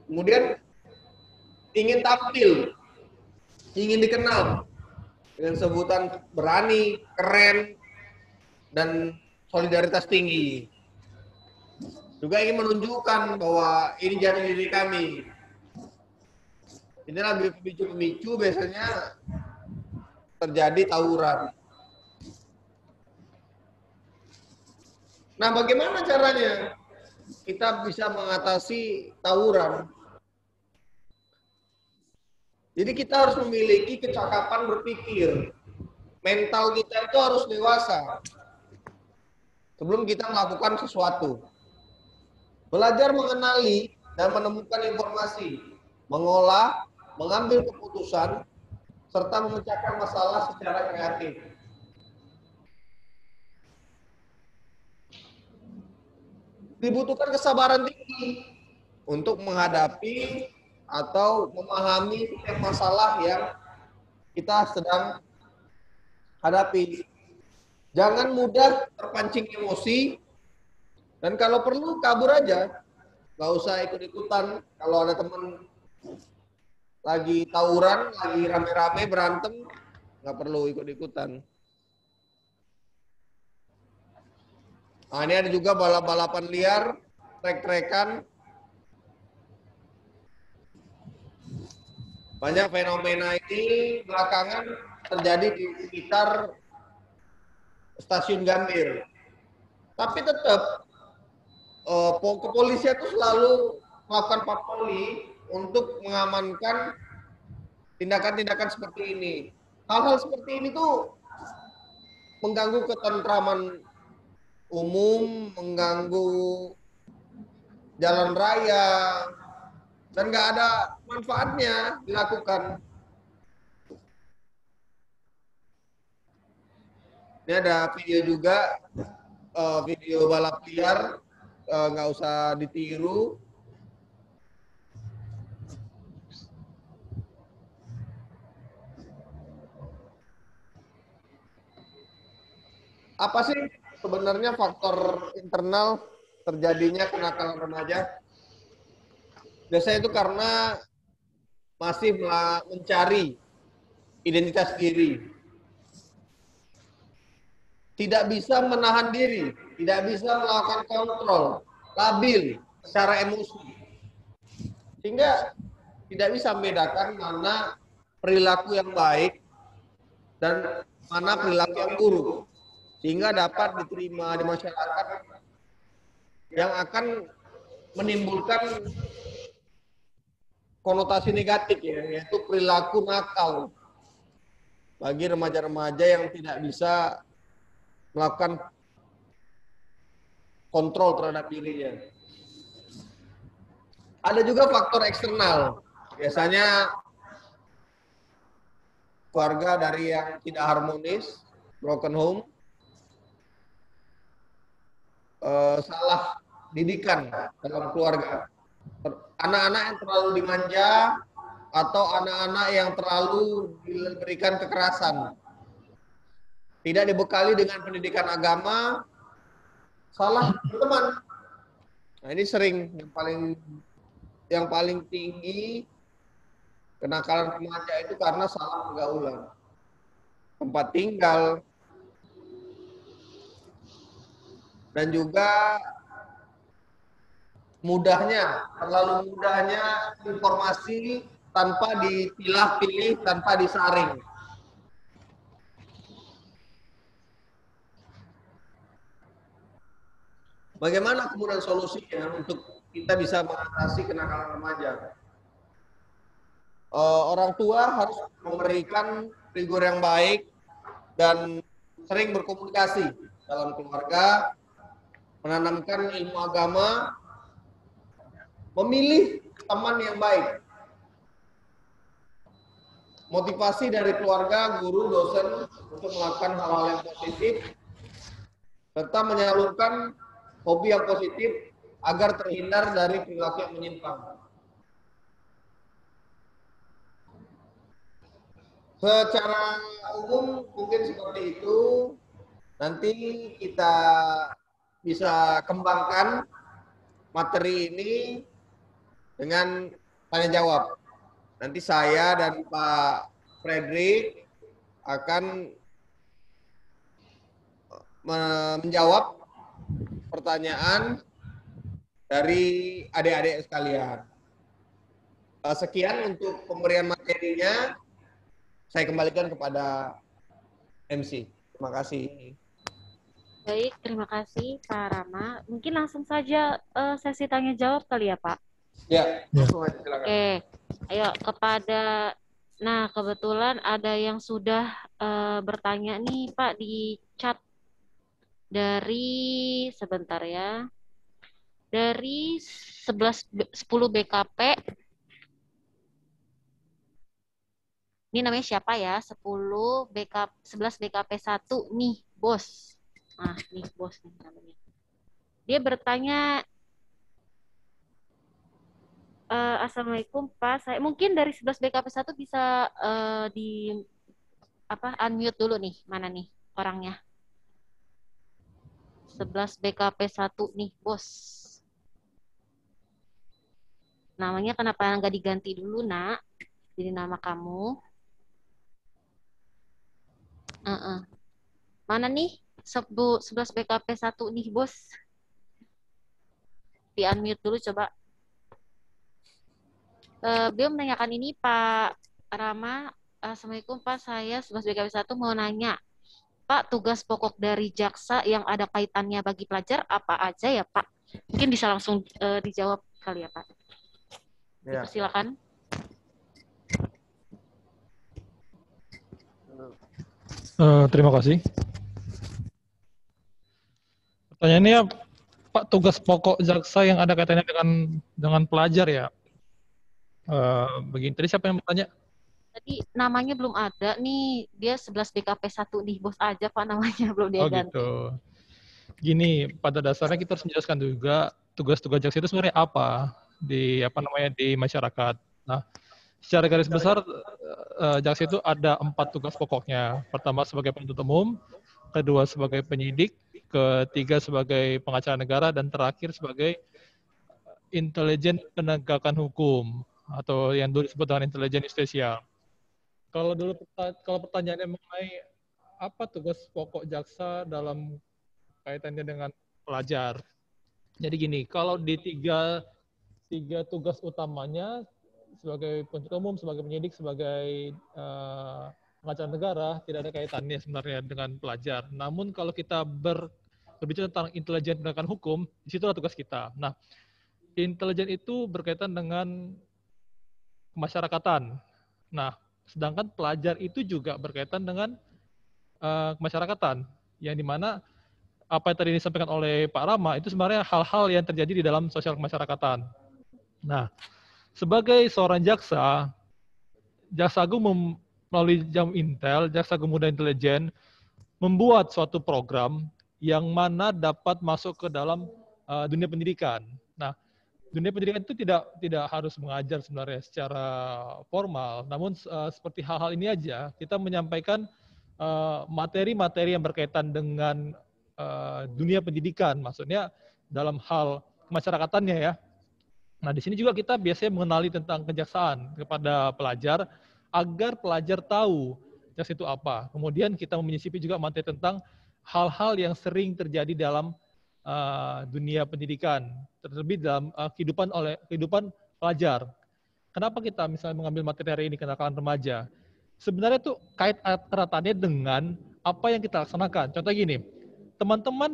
kemudian ingin tampil, ingin dikenal dengan sebutan berani, keren, dan solidaritas tinggi. Juga ingin menunjukkan bahwa ini jati diri kami. Inilah pemicu-pemicu biasanya terjadi tawuran. Nah, bagaimana caranya kita bisa mengatasi tawuran? Jadi kita harus memiliki kecakapan berpikir. Mental kita itu harus dewasa sebelum kita melakukan sesuatu. Belajar mengenali dan menemukan informasi, mengolah, mengambil keputusan, serta memecahkan masalah secara kreatif. Dibutuhkan kesabaran tinggi untuk menghadapi atau memahami setiap masalah yang kita sedang hadapi. Jangan mudah terpancing emosi, dan kalau perlu kabur aja. nggak usah ikut-ikutan. Kalau ada teman lagi tawuran, lagi rame-rame berantem, nggak perlu ikut-ikutan. Nah, ini ada juga balap-balapan liar, trek-trekan. Banyak fenomena ini belakangan terjadi di sekitar stasiun Gambir. Tapi tetap kepolisian itu selalu melakukan patroli untuk mengamankan tindakan-tindakan seperti ini. Hal-hal seperti ini tuh mengganggu ketentraman umum, mengganggu jalan raya, dan nggak ada manfaatnya dilakukan. Ini ada video juga, video balap liar, nggak usah ditiru. Apa sih sebenarnya faktor internal terjadinya kenakalan remaja? Biasanya itu karena masih mencari identitas diri. Tidak bisa menahan diri, tidak bisa melakukan kontrol, labil secara emosi. Sehingga tidak bisa membedakan mana perilaku yang baik dan mana perilaku yang buruk. Sehingga dapat diterima di masyarakat yang akan menimbulkan konotasi negatif, ya, yaitu perilaku nakal bagi remaja-remaja yang tidak bisa melakukan kontrol terhadap dirinya. Ada juga faktor eksternal, biasanya keluarga dari yang tidak harmonis, broken home, salah didikan dalam keluarga. Anak-anak yang terlalu dimanja atau anak-anak yang terlalu diberikan kekerasan. Tidak dibekali dengan pendidikan agama, salah berteman. Nah, ini sering yang paling tinggi kenakalan remaja itu karena salah pergaulan. Tempat tinggal, dan juga terlalu mudahnya informasi tanpa dipilah-pilih, tanpa disaring. Bagaimana kemudian solusinya untuk kita bisa mengatasi kenakalan remaja? Orang tua harus memberikan figur yang baik dan sering berkomunikasi dalam keluarga, menanamkan ilmu agama, memilih teman yang baik. Motivasi dari keluarga, guru, dosen untuk melakukan hal-hal yang positif, serta menyalurkan hobi yang positif agar terhindar dari perilaku yang menyimpang. Secara umum mungkin seperti itu. Nanti kita bisa kembangkan materi ini dengan tanya jawab. Nanti saya dan Pak Fredrik akan menjawab pertanyaan dari adik-adik sekalian. Sekian untuk pemberian materinya. Saya kembalikan kepada MC. Terima kasih.
Baik, terima kasih Pak Rama. Mungkin langsung saja sesi tanya jawab kali ya Pak?
Ya, langsung aja silakan.
Oke, ayo kepada, nah kebetulan ada yang sudah bertanya nih Pak di chat dari, sebentar ya, dari 10 BKP. Ini namanya siapa ya? 11 BKP 1 nih, Bos. Nah, nih Bos nih namanya. Dia bertanya, Assalamualaikum Pak, saya mungkin dari 11 BKP 1 bisa di unmute dulu nih, mana nih orangnya? 11 BKP 1 nih, Bos. Namanya kenapa nggak diganti dulu, Nak? Jadi nama kamu. Mana nih? 11 BKP 1 nih, Bos. Di-unmute dulu coba. Beliau menanyakan ini, Pak Rama. Assalamualaikum, Pak. Saya 11 BKP 1 mau nanya. Pak, tugas pokok dari jaksa yang ada kaitannya bagi pelajar apa aja ya, Pak? Mungkin bisa langsung dijawab kali ya, Pak.
Ya.
Silakan.
Terima kasih. Pertanyaannya, Pak, tugas pokok jaksa yang ada kaitannya dengan pelajar ya? Begini, tadi siapa yang bertanya?
Tadi namanya belum ada nih, dia 11 BKP 1 nih, Bos aja Pak namanya, belum dia ganti.
Gitu. Gini, pada dasarnya kita harus menjelaskan juga tugas-tugas jaksa itu sebenarnya apa di masyarakat. Nah, secara garis besar jaksa itu ada 4 tugas pokoknya. Pertama sebagai penuntut umum, kedua sebagai penyidik, ketiga sebagai pengacara negara, dan terakhir sebagai intelijen penegakan hukum atau yang dulu disebut dengan intelijen justisial. Kalau pertanyaannya mengenai apa tugas pokok jaksa dalam kaitannya dengan pelajar. Jadi gini, kalau di tiga tugas utamanya sebagai penuntut umum, sebagai penyidik, sebagai pengacara negara tidak ada kaitannya sebenarnya dengan pelajar. Namun kalau kita berbicara tentang intelijen penegakan hukum, di situ adalah tugas kita. Nah, intelijen itu berkaitan dengan kemasyarakatan. Nah, sedangkan pelajar itu juga berkaitan dengan kemasyarakatan, yang dimana apa yang tadi disampaikan oleh Pak Rama itu sebenarnya hal-hal yang terjadi di dalam sosial kemasyarakatan. Nah, sebagai seorang jaksa agung melalui Jam Intel, Jaksa Agung Muda Intelijen, membuat suatu program yang mana dapat masuk ke dalam dunia pendidikan. Nah, dunia pendidikan itu tidak harus mengajar sebenarnya secara formal, namun seperti hal-hal ini aja, kita menyampaikan materi-materi yang berkaitan dengan dunia pendidikan, maksudnya dalam hal kemasyarakatannya ya. Nah, di sini juga kita biasanya mengenali tentang kejaksaan kepada pelajar, agar pelajar tahu jaksa itu apa. Kemudian kita menyisipi juga materi tentang hal-hal yang sering terjadi dalam dunia pendidikan, terlebih dalam kehidupan pelajar. Kenapa kita misalnya mengambil materi ini kenakalan remaja? Sebenarnya itu kait erat-eratnya dengan apa yang kita laksanakan. Contoh gini, teman-teman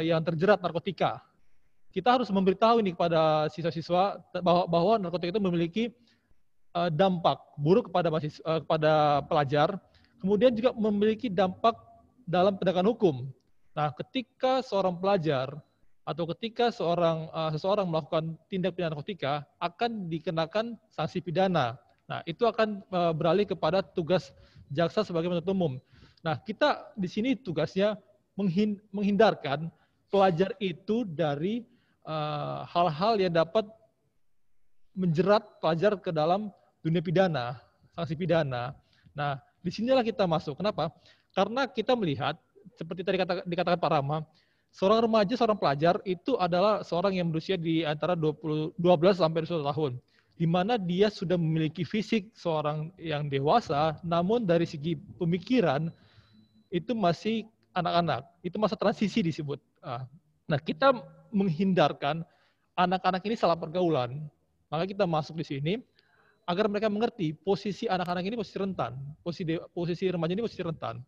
yang terjerat narkotika, kita harus memberitahu ini kepada siswa-siswa bahwa narkotika itu memiliki dampak buruk kepada pelajar, kemudian juga memiliki dampak dalam penegakan hukum. Nah, ketika seorang pelajar atau ketika seseorang melakukan tindak pidana narkotika, akan dikenakan sanksi pidana. Nah, itu akan beralih kepada tugas jaksa sebagai penuntut umum. Nah, kita di sini tugasnya menghindarkan pelajar itu dari hal-hal yang dapat menjerat pelajar ke dalam dunia pidana, sanksi pidana. Nah, disinilah kita masuk. Kenapa? Karena kita melihat, seperti tadi dikatakan Pak Rama, seorang remaja, seorang pelajar itu adalah seorang yang berusia di antara 12 sampai 21 tahun. Di mana dia sudah memiliki fisik seorang yang dewasa, namun dari segi pemikiran itu masih anak-anak. Itu masa transisi disebut. Nah, kita menghindarkan anak-anak ini salah pergaulan. Maka kita masuk di sini agar mereka mengerti posisi anak-anak ini posisi rentan, posisi remaja ini posisi rentan.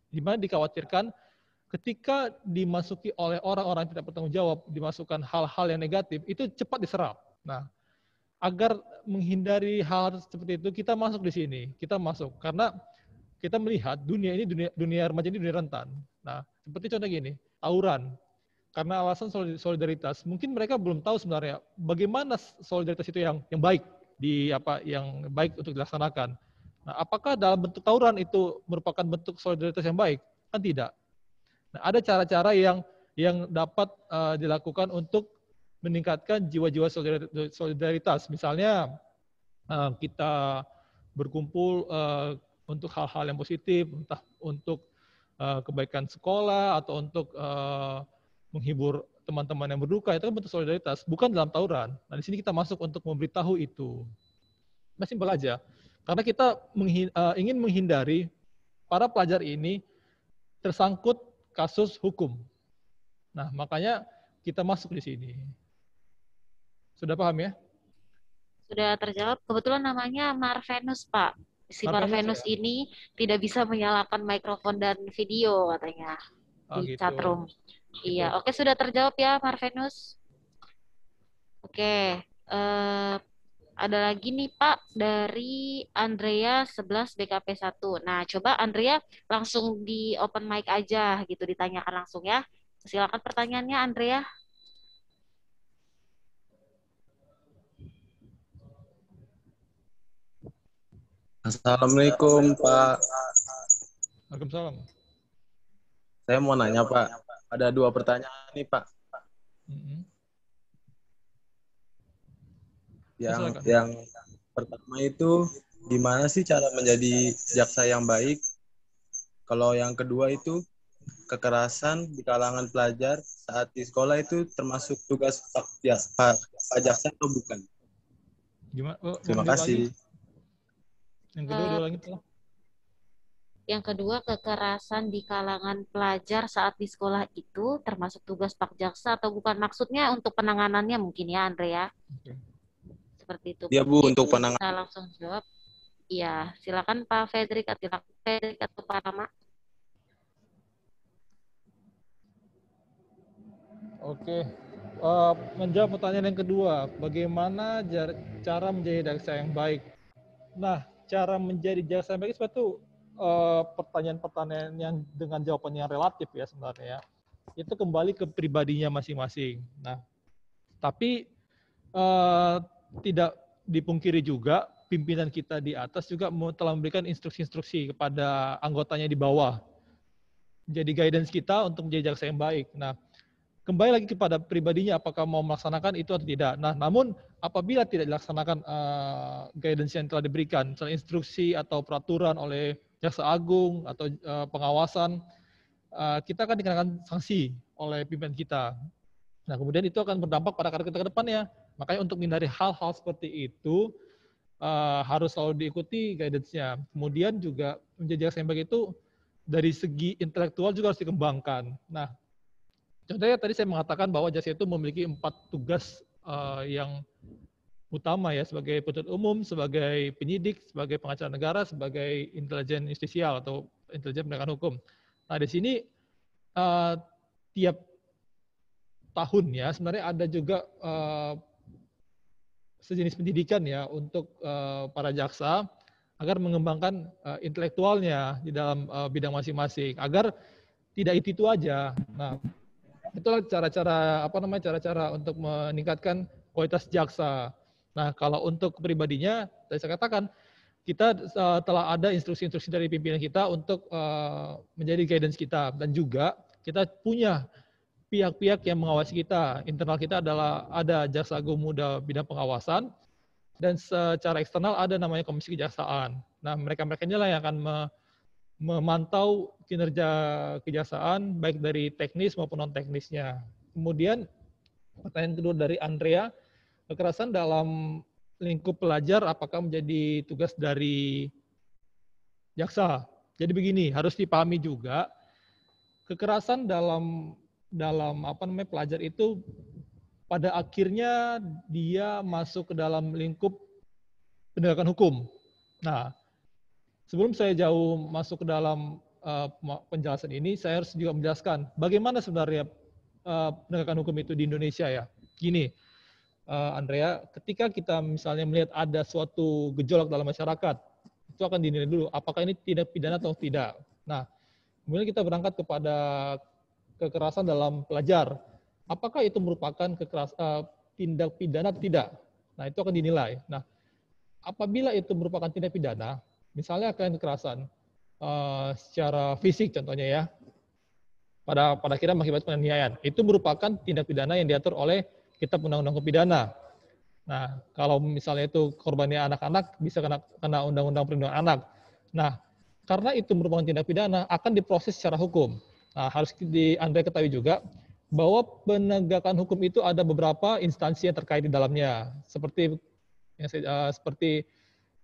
Di mana dikhawatirkan ketika dimasuki oleh orang-orang yang tidak bertanggung jawab, dimasukkan hal-hal yang negatif, itu cepat diserap. Nah, agar menghindari hal seperti itu, kita masuk di sini. Kita masuk karena kita melihat dunia remaja ini dunia rentan. Nah, seperti contoh gini, tawuran. Karena alasan solidaritas, mungkin mereka belum tahu sebenarnya bagaimana solidaritas itu yang baik, yang baik untuk dilaksanakan. Nah, apakah dalam bentuk tawuran itu merupakan bentuk solidaritas yang baik? Kan tidak. Nah, ada cara-cara yang dapat dilakukan untuk meningkatkan jiwa-jiwa solidaritas. Misalnya kita berkumpul untuk hal-hal yang positif, entah untuk kebaikan sekolah atau untuk menghibur teman-teman yang berduka, itu kan bentuk solidaritas, bukan dalam tawuran. Nah, di sini kita masuk untuk memberitahu itu. Masih simpel aja. Karena kita ingin menghindari para pelajar ini tersangkut kasus hukum. Nah, makanya kita masuk di sini. Sudah paham ya?
Sudah terjawab. Kebetulan namanya Marvenus, Pak. Si Marvenus
ya?
ini tidak bisa menyalakan mikrofon dan video katanya di
Gitu.
chatroom.
Gitu.
Iya, oke, sudah terjawab ya Marvenus. Oke, ada lagi nih Pak dari Andrea 11 BKP 1. Nah, coba Andrea langsung di open mic aja gitu, ditanyakan langsung ya. Silakan pertanyaannya Andrea.
Assalamualaikum Pak.
Waalaikumsalam.
Saya mau nanya Pak, ada 2 pertanyaan nih Pak. Yang pertama itu gimana sih cara menjadi jaksa yang baik? Kalau yang kedua itu kekerasan di kalangan pelajar saat di sekolah itu termasuk tugas Pak jaksa atau bukan?
Gimana?
Terima kasih.
Yang kedua diulangi tolong.
Yang kedua, kekerasan di kalangan pelajar saat di sekolah itu termasuk tugas Pak Jaksa atau bukan? Maksudnya untuk penanganannya mungkin ya, Andrea?
Okay.
Seperti itu.
Ya Bu, untuk penanganan.
Kita langsung jawab. Iya, silakan Pak Fredrik atau Pak Rama.
Oke. Menjawab pertanyaan yang kedua, bagaimana cara menjadi jaksa yang baik? Nah, cara menjadi jaksa yang baik itu pertanyaan-pertanyaan yang dengan jawaban yang relatif ya sebenarnya. Itu kembali ke pribadinya masing-masing. Nah, tapi tidak dipungkiri juga pimpinan kita di atas juga telah memberikan instruksi-instruksi kepada anggotanya di bawah. Jadi guidance kita untuk menjadi jaksa yang baik. Nah, kembali lagi kepada pribadinya apakah mau melaksanakan itu atau tidak. Nah, namun apabila tidak dilaksanakan guidance yang telah diberikan, misalnya instruksi atau peraturan oleh Jaksa Agung atau pengawasan, kita akan dikenakan sanksi oleh pimpinan kita. Nah, kemudian itu akan berdampak pada karir kita ke depannya. Makanya untuk menghindari hal-hal seperti itu harus selalu diikuti guidance-nya. Kemudian juga menjadi jaksa yang baik itu dari segi intelektual juga harus dikembangkan. Nah, contohnya tadi saya mengatakan bahwa jaksa itu memiliki 4 tugas yang utama ya, sebagai penuntut umum, sebagai penyidik, sebagai pengacara negara, sebagai intelijen justisial atau intelijen penegakan hukum. Nah, di sini tiap tahun ya sebenarnya ada juga sejenis pendidikan ya untuk para jaksa agar mengembangkan intelektualnya di dalam bidang masing-masing agar tidak itu aja. Nah, itulah cara-cara untuk meningkatkan kualitas jaksa. Nah, kalau untuk pribadinya, tadi saya katakan kita telah ada instruksi-instruksi dari pimpinan kita untuk menjadi guidance kita, dan juga kita punya pihak-pihak yang mengawasi kita. Internal kita adalah ada Jaksa Agung Muda bidang pengawasan, dan secara eksternal ada namanya Komisi Kejaksaan. Nah, mereka-mereka inilah yang akan memantau kinerja kejaksaan baik dari teknis maupun non teknisnya. Kemudian pertanyaan kedua dari Andrea, kekerasan dalam lingkup pelajar apakah menjadi tugas dari jaksa? Jadi begini, harus dipahami juga kekerasan dalam pelajar itu pada akhirnya dia masuk ke dalam lingkup penegakan hukum. Nah, sebelum saya jauh masuk ke dalam penjelasan ini, saya harus juga menjelaskan bagaimana sebenarnya penegakan hukum itu di Indonesia ya. Gini, Andrea, ketika kita misalnya melihat ada suatu gejolak dalam masyarakat, itu akan dinilai dulu apakah ini tindak pidana atau tidak. Nah, kemudian kita berangkat kepada kekerasan dalam pelajar. Apakah itu merupakan tindak pidana atau tidak? Nah, itu akan dinilai. Nah, apabila itu merupakan tindak pidana, misalnya kekerasan secara fisik contohnya ya, pada akhirnya mengakibatkan penganiayaan, itu merupakan tindak pidana yang diatur oleh Kitab Undang-Undang Pidana. Nah, kalau misalnya itu korbannya anak-anak, bisa kena Undang-Undang Perlindungan Anak. Nah, karena itu merupakan tindak pidana, akan diproses secara hukum. Nah, harus Anda ketahui juga bahwa penegakan hukum itu ada beberapa instansi yang terkait di dalamnya, seperti seperti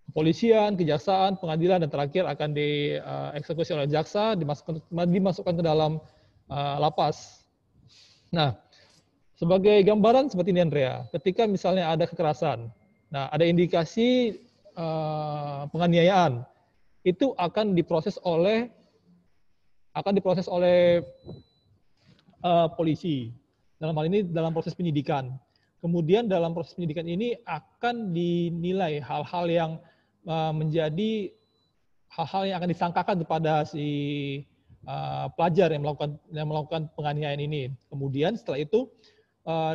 kepolisian, kejaksaan, pengadilan, dan terakhir akan dieksekusi oleh jaksa, dimasukkan ke dalam lapas. Nah, sebagai gambaran seperti ini Andrea, ketika misalnya ada kekerasan, nah ada indikasi penganiayaan, itu akan diproses oleh polisi. Dalam hal ini dalam proses penyidikan. Kemudian dalam proses penyidikan ini akan dinilai hal-hal yang menjadi hal-hal yang akan disangkakan kepada si pelajar yang melakukan penganiayaan ini. Kemudian setelah itu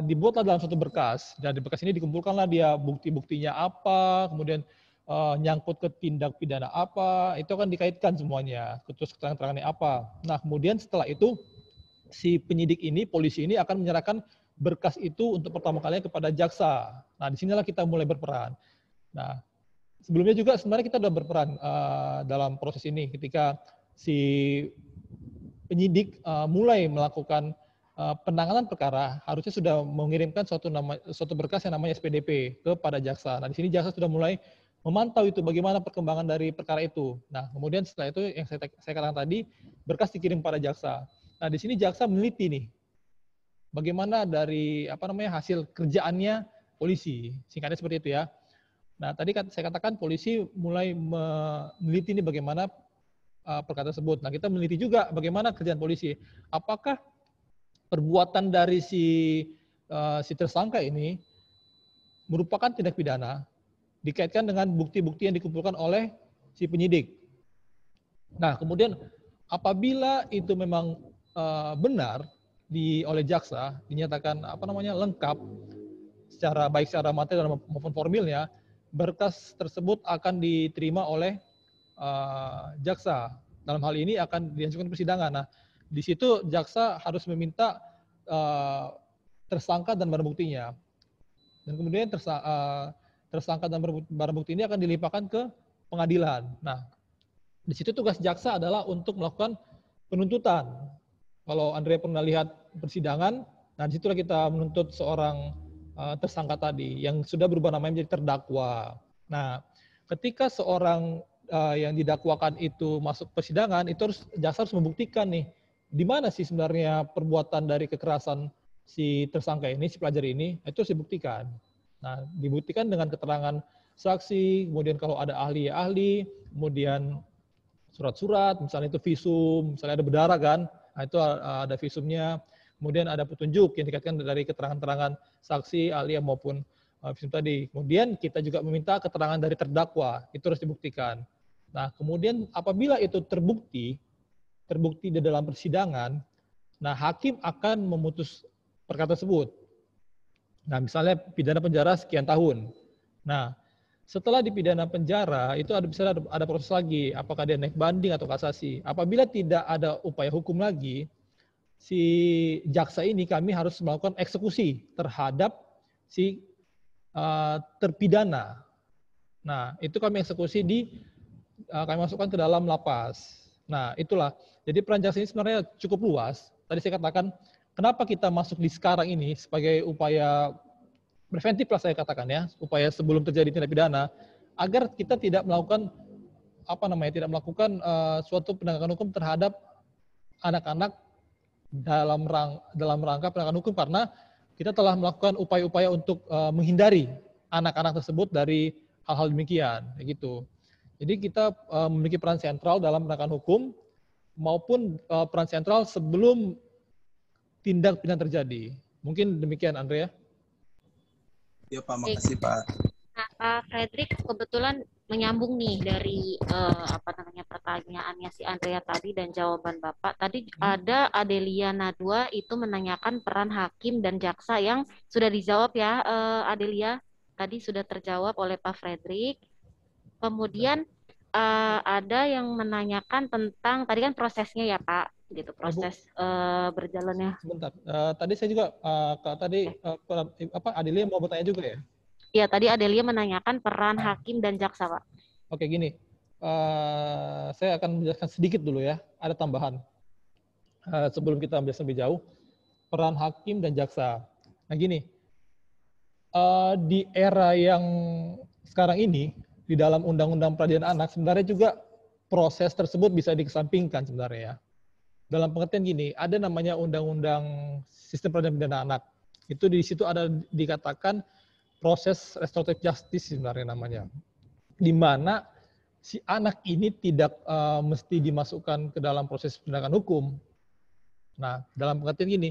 dibuatlah dalam suatu berkas, dan di berkas ini dikumpulkanlah dia bukti-buktinya apa, kemudian nyangkut ke tindak pidana apa, itu akan dikaitkan semuanya, terus keterangan-keterangannya apa. Nah kemudian setelah itu si penyidik ini, polisi ini akan menyerahkan berkas itu untuk pertama kalinya kepada jaksa. Nah disinilah kita mulai berperan. Nah sebelumnya juga sebenarnya kita sudah berperan dalam proses ini ketika si penyidik mulai melakukan penanganan perkara, harusnya sudah mengirimkan suatu berkas yang namanya SPDP kepada jaksa. Nah, di sini jaksa sudah mulai memantau itu bagaimana perkembangan dari perkara itu. Nah, kemudian setelah itu yang saya katakan tadi, berkas dikirim pada jaksa. Nah, di sini jaksa meneliti nih bagaimana dari hasil kerjaannya polisi. Singkatnya seperti itu ya. Nah, tadi saya katakan polisi mulai meneliti nih bagaimana perkara tersebut. Nah, kita meneliti juga bagaimana kerjaan polisi. Apakah perbuatan dari si tersangka ini merupakan tindak pidana dikaitkan dengan bukti-bukti yang dikumpulkan oleh si penyidik. Nah, kemudian apabila itu memang benar oleh jaksa dinyatakan lengkap baik secara materi maupun formilnya, berkas tersebut akan diterima oleh jaksa. Dalam hal ini akan diajukan persidangan. Nah, di situ jaksa harus meminta tersangka dan barang buktinya. Dan kemudian tersangka dan barang bukti ini akan dilimpahkan ke pengadilan. Nah, di situ tugas jaksa adalah untuk melakukan penuntutan. Kalau Andrea pernah lihat persidangan, nah disitulah kita menuntut seorang tersangka tadi yang sudah berubah namanya menjadi terdakwa. Nah, ketika seorang yang didakwakan itu masuk persidangan, itu jaksa harus membuktikan nih di mana sih sebenarnya perbuatan dari kekerasan si tersangka ini, si pelajar ini, itu harus dibuktikan. Nah, dibuktikan dengan keterangan saksi, kemudian kalau ada ahli, kemudian surat-surat, misalnya itu visum, misalnya ada berdarah kan, nah itu ada visumnya, kemudian ada petunjuk yang dikaitkan dari keterangan-keterangan saksi, ahli maupun visum tadi. Kemudian kita juga meminta keterangan dari terdakwa, itu harus dibuktikan. Nah, kemudian apabila itu terbukti di dalam persidangan, nah hakim akan memutus perkara tersebut. Nah, misalnya pidana penjara sekian tahun. Nah, setelah dipidana penjara itu bisa ada proses lagi, apakah dia naik banding atau kasasi. Apabila tidak ada upaya hukum lagi, si jaksa ini kami harus melakukan eksekusi terhadap si terpidana. Nah, itu kami eksekusi kami masukkan ke dalam lapas. Nah, itulah. Jadi peran jaksa ini sebenarnya cukup luas. Tadi saya katakan, kenapa kita masuk di sekarang ini sebagai upaya preventif lah saya katakan ya, upaya sebelum terjadi tindak pidana, agar kita tidak melakukan suatu penegakan hukum terhadap anak-anak dalam rangka penegakan hukum, karena kita telah melakukan upaya-upaya untuk menghindari anak-anak tersebut dari hal-hal demikian, gitu. Jadi kita memiliki peran sentral dalam penegakan hukum maupun peran sentral sebelum tindak pidana terjadi. Mungkin demikian, Andrea.
Ya Pak, makasih Pak.
Nah, Pak Fredrik kebetulan menyambung nih dari pertanyaannya si Andrea tadi dan jawaban Bapak. Tadi ada Adelia Nadwa itu menanyakan peran hakim dan jaksa yang sudah dijawab ya, Adelia. Tadi sudah terjawab oleh Pak Fredrik. Kemudian ada yang menanyakan tentang tadi kan prosesnya ya Pak, gitu proses berjalannya.
Sebentar, tadi saya juga Adelia mau bertanya juga ya?
Iya, tadi Adelia menanyakan peran hakim dan jaksa Pak.
Oke, gini, saya akan menjelaskan sedikit dulu ya, ada tambahan sebelum kita menjelaskan lebih jauh. peran hakim dan jaksa. Nah gini, di era yang sekarang ini, di dalam Undang-Undang Peradilan Anak, sebenarnya juga proses tersebut bisa dikesampingkan sebenarnya ya. Dalam pengertian gini, ada namanya Undang-Undang Sistem Peradilan Pidana Anak. Itu di situ ada dikatakan proses restoratif justice sebenarnya namanya. Di mana si anak ini tidak mesti dimasukkan ke dalam proses penegakan hukum. Nah, dalam pengertian gini,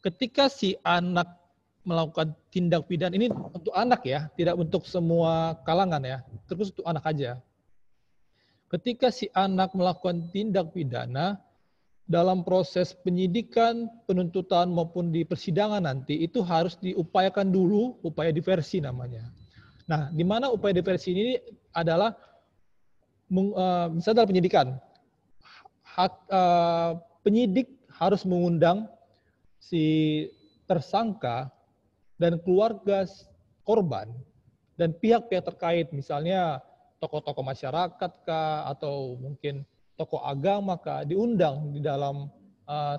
ketika si anak melakukan tindak pidana, ini untuk anak ya, tidak untuk semua kalangan ya, terus untuk anak aja. Ketika si anak melakukan tindak pidana, dalam proses penyidikan, penuntutan maupun di persidangan nanti, itu harus diupayakan dulu, upaya diversi namanya. Nah, di mana upaya diversi ini adalah, misalnya dalam penyidikan, penyidik harus mengundang si tersangka dan keluarga korban dan pihak-pihak terkait, misalnya tokoh-tokoh masyarakat kah, atau mungkin tokoh agama kah, diundang di dalam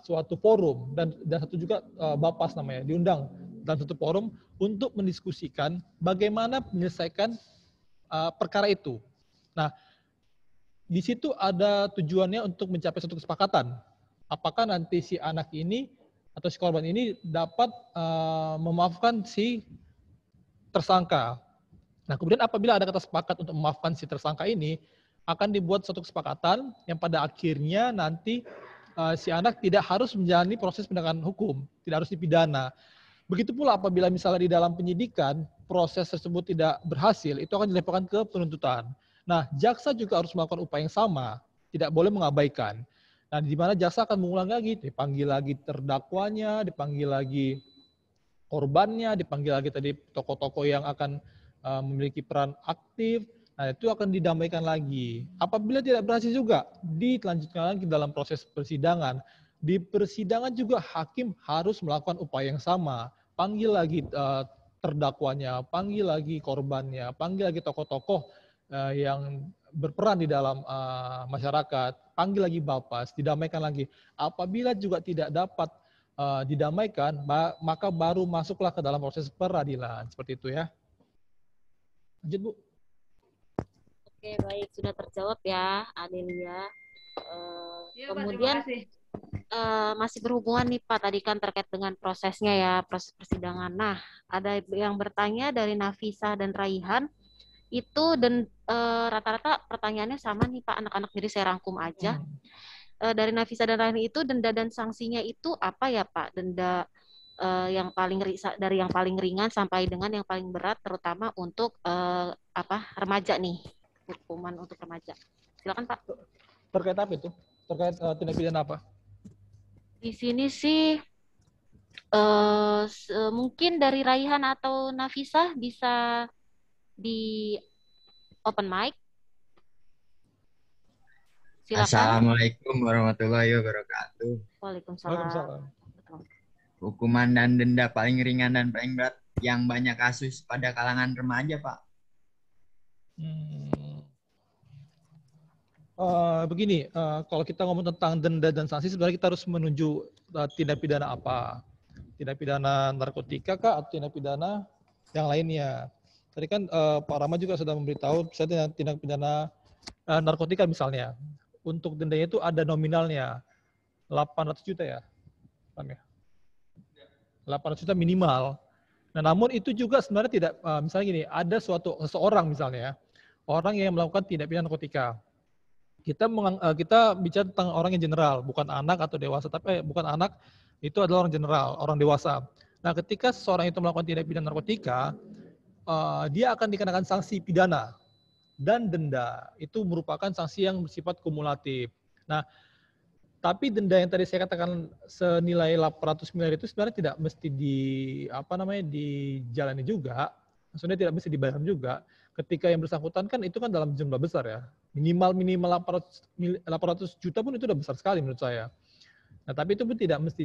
suatu forum, dan satu juga Bapas namanya, diundang dalam satu forum untuk mendiskusikan bagaimana menyelesaikan perkara itu. Nah, di situ ada tujuannya untuk mencapai suatu kesepakatan. Apakah nanti si anak ini atau si korban ini dapat memaafkan si tersangka. Nah, kemudian apabila ada kata sepakat untuk memaafkan si tersangka ini, akan dibuat suatu kesepakatan yang pada akhirnya nanti si anak tidak harus menjalani proses penegakan hukum, tidak harus dipidana. Begitu pula apabila misalnya di dalam penyidikan proses tersebut tidak berhasil, itu akan dilaporkan ke penuntutan. Nah, jaksa juga harus melakukan upaya yang sama, tidak boleh mengabaikan. Nah, di mana jaksa akan mengulang lagi, dipanggil lagi terdakwanya, dipanggil lagi korbannya, dipanggil lagi tadi tokoh-tokoh yang akan memiliki peran aktif. Nah, itu akan didamaikan lagi. Apabila tidak berhasil juga, dilanjutkan lagi dalam proses persidangan. Di persidangan juga hakim harus melakukan upaya yang sama. Panggil lagi terdakwanya, panggil lagi korbannya, panggil lagi tokoh-tokoh yang berperan di dalam masyarakat, panggil lagi Bapas, didamaikan lagi. Apabila juga tidak dapat didamaikan, maka baru masuklah ke dalam proses peradilan. Seperti itu ya. Lanjut, Bu.
Oke, baik. Sudah terjawab ya, Adelia.
Ya,
Kemudian
Pak,
masih berhubungan nih Pak, tadi kan terkait dengan prosesnya ya, proses persidangan. Nah, ada yang bertanya dari Nafisa dan Raihan, itu dan rata-rata pertanyaannya sama nih Pak, anak-anak, jadi saya rangkum aja. Dari Nafisa dan Raihan itu, denda dan sanksinya itu apa ya Pak? Denda yang paling dari yang paling ringan sampai dengan yang paling berat, terutama untuk remaja nih, hukuman untuk remaja. Silakan Pak.
Terkait apa itu? Terkait tindak pidana apa?
Di sini sih mungkin dari Raihan atau Nafisa bisa di open mic. Silakan.
Assalamualaikum warahmatullahi wabarakatuh.
Waalaikumsalam.
Hukuman dan denda paling ringan dan paling berat yang banyak kasus pada kalangan remaja, Pak.
Begini, kalau kita ngomong tentang denda dan sanksi, sebenarnya kita harus menuju tindak pidana apa? Tindak pidana narkotika kah atau tindak pidana yang lainnya? Tadi kan Pak Rama juga sudah memberitahu, misalnya tindak pidana narkotika misalnya, untuk dendanya itu ada nominalnya, 800 juta ya? 800 juta minimal. Nah, namun itu juga sebenarnya tidak, misalnya gini, ada seseorang misalnya, orang yang melakukan tindak pidana narkotika. Kita bicara tentang orang yang general, bukan anak atau dewasa, tapi bukan anak, itu adalah orang general, orang dewasa. Nah, ketika seseorang itu melakukan tindak pidana narkotika, dia akan dikenakan sanksi pidana dan denda. Itu merupakan sanksi yang bersifat kumulatif. Nah, tapi denda yang tadi saya katakan senilai 800 miliar itu sebenarnya tidak mesti dijalani juga. Maksudnya tidak mesti dibayar juga. Ketika yang bersangkutan kan itu kan dalam jumlah besar ya. Minimal 800 juta pun itu udah besar sekali menurut saya. Nah, tapi itu pun tidak mesti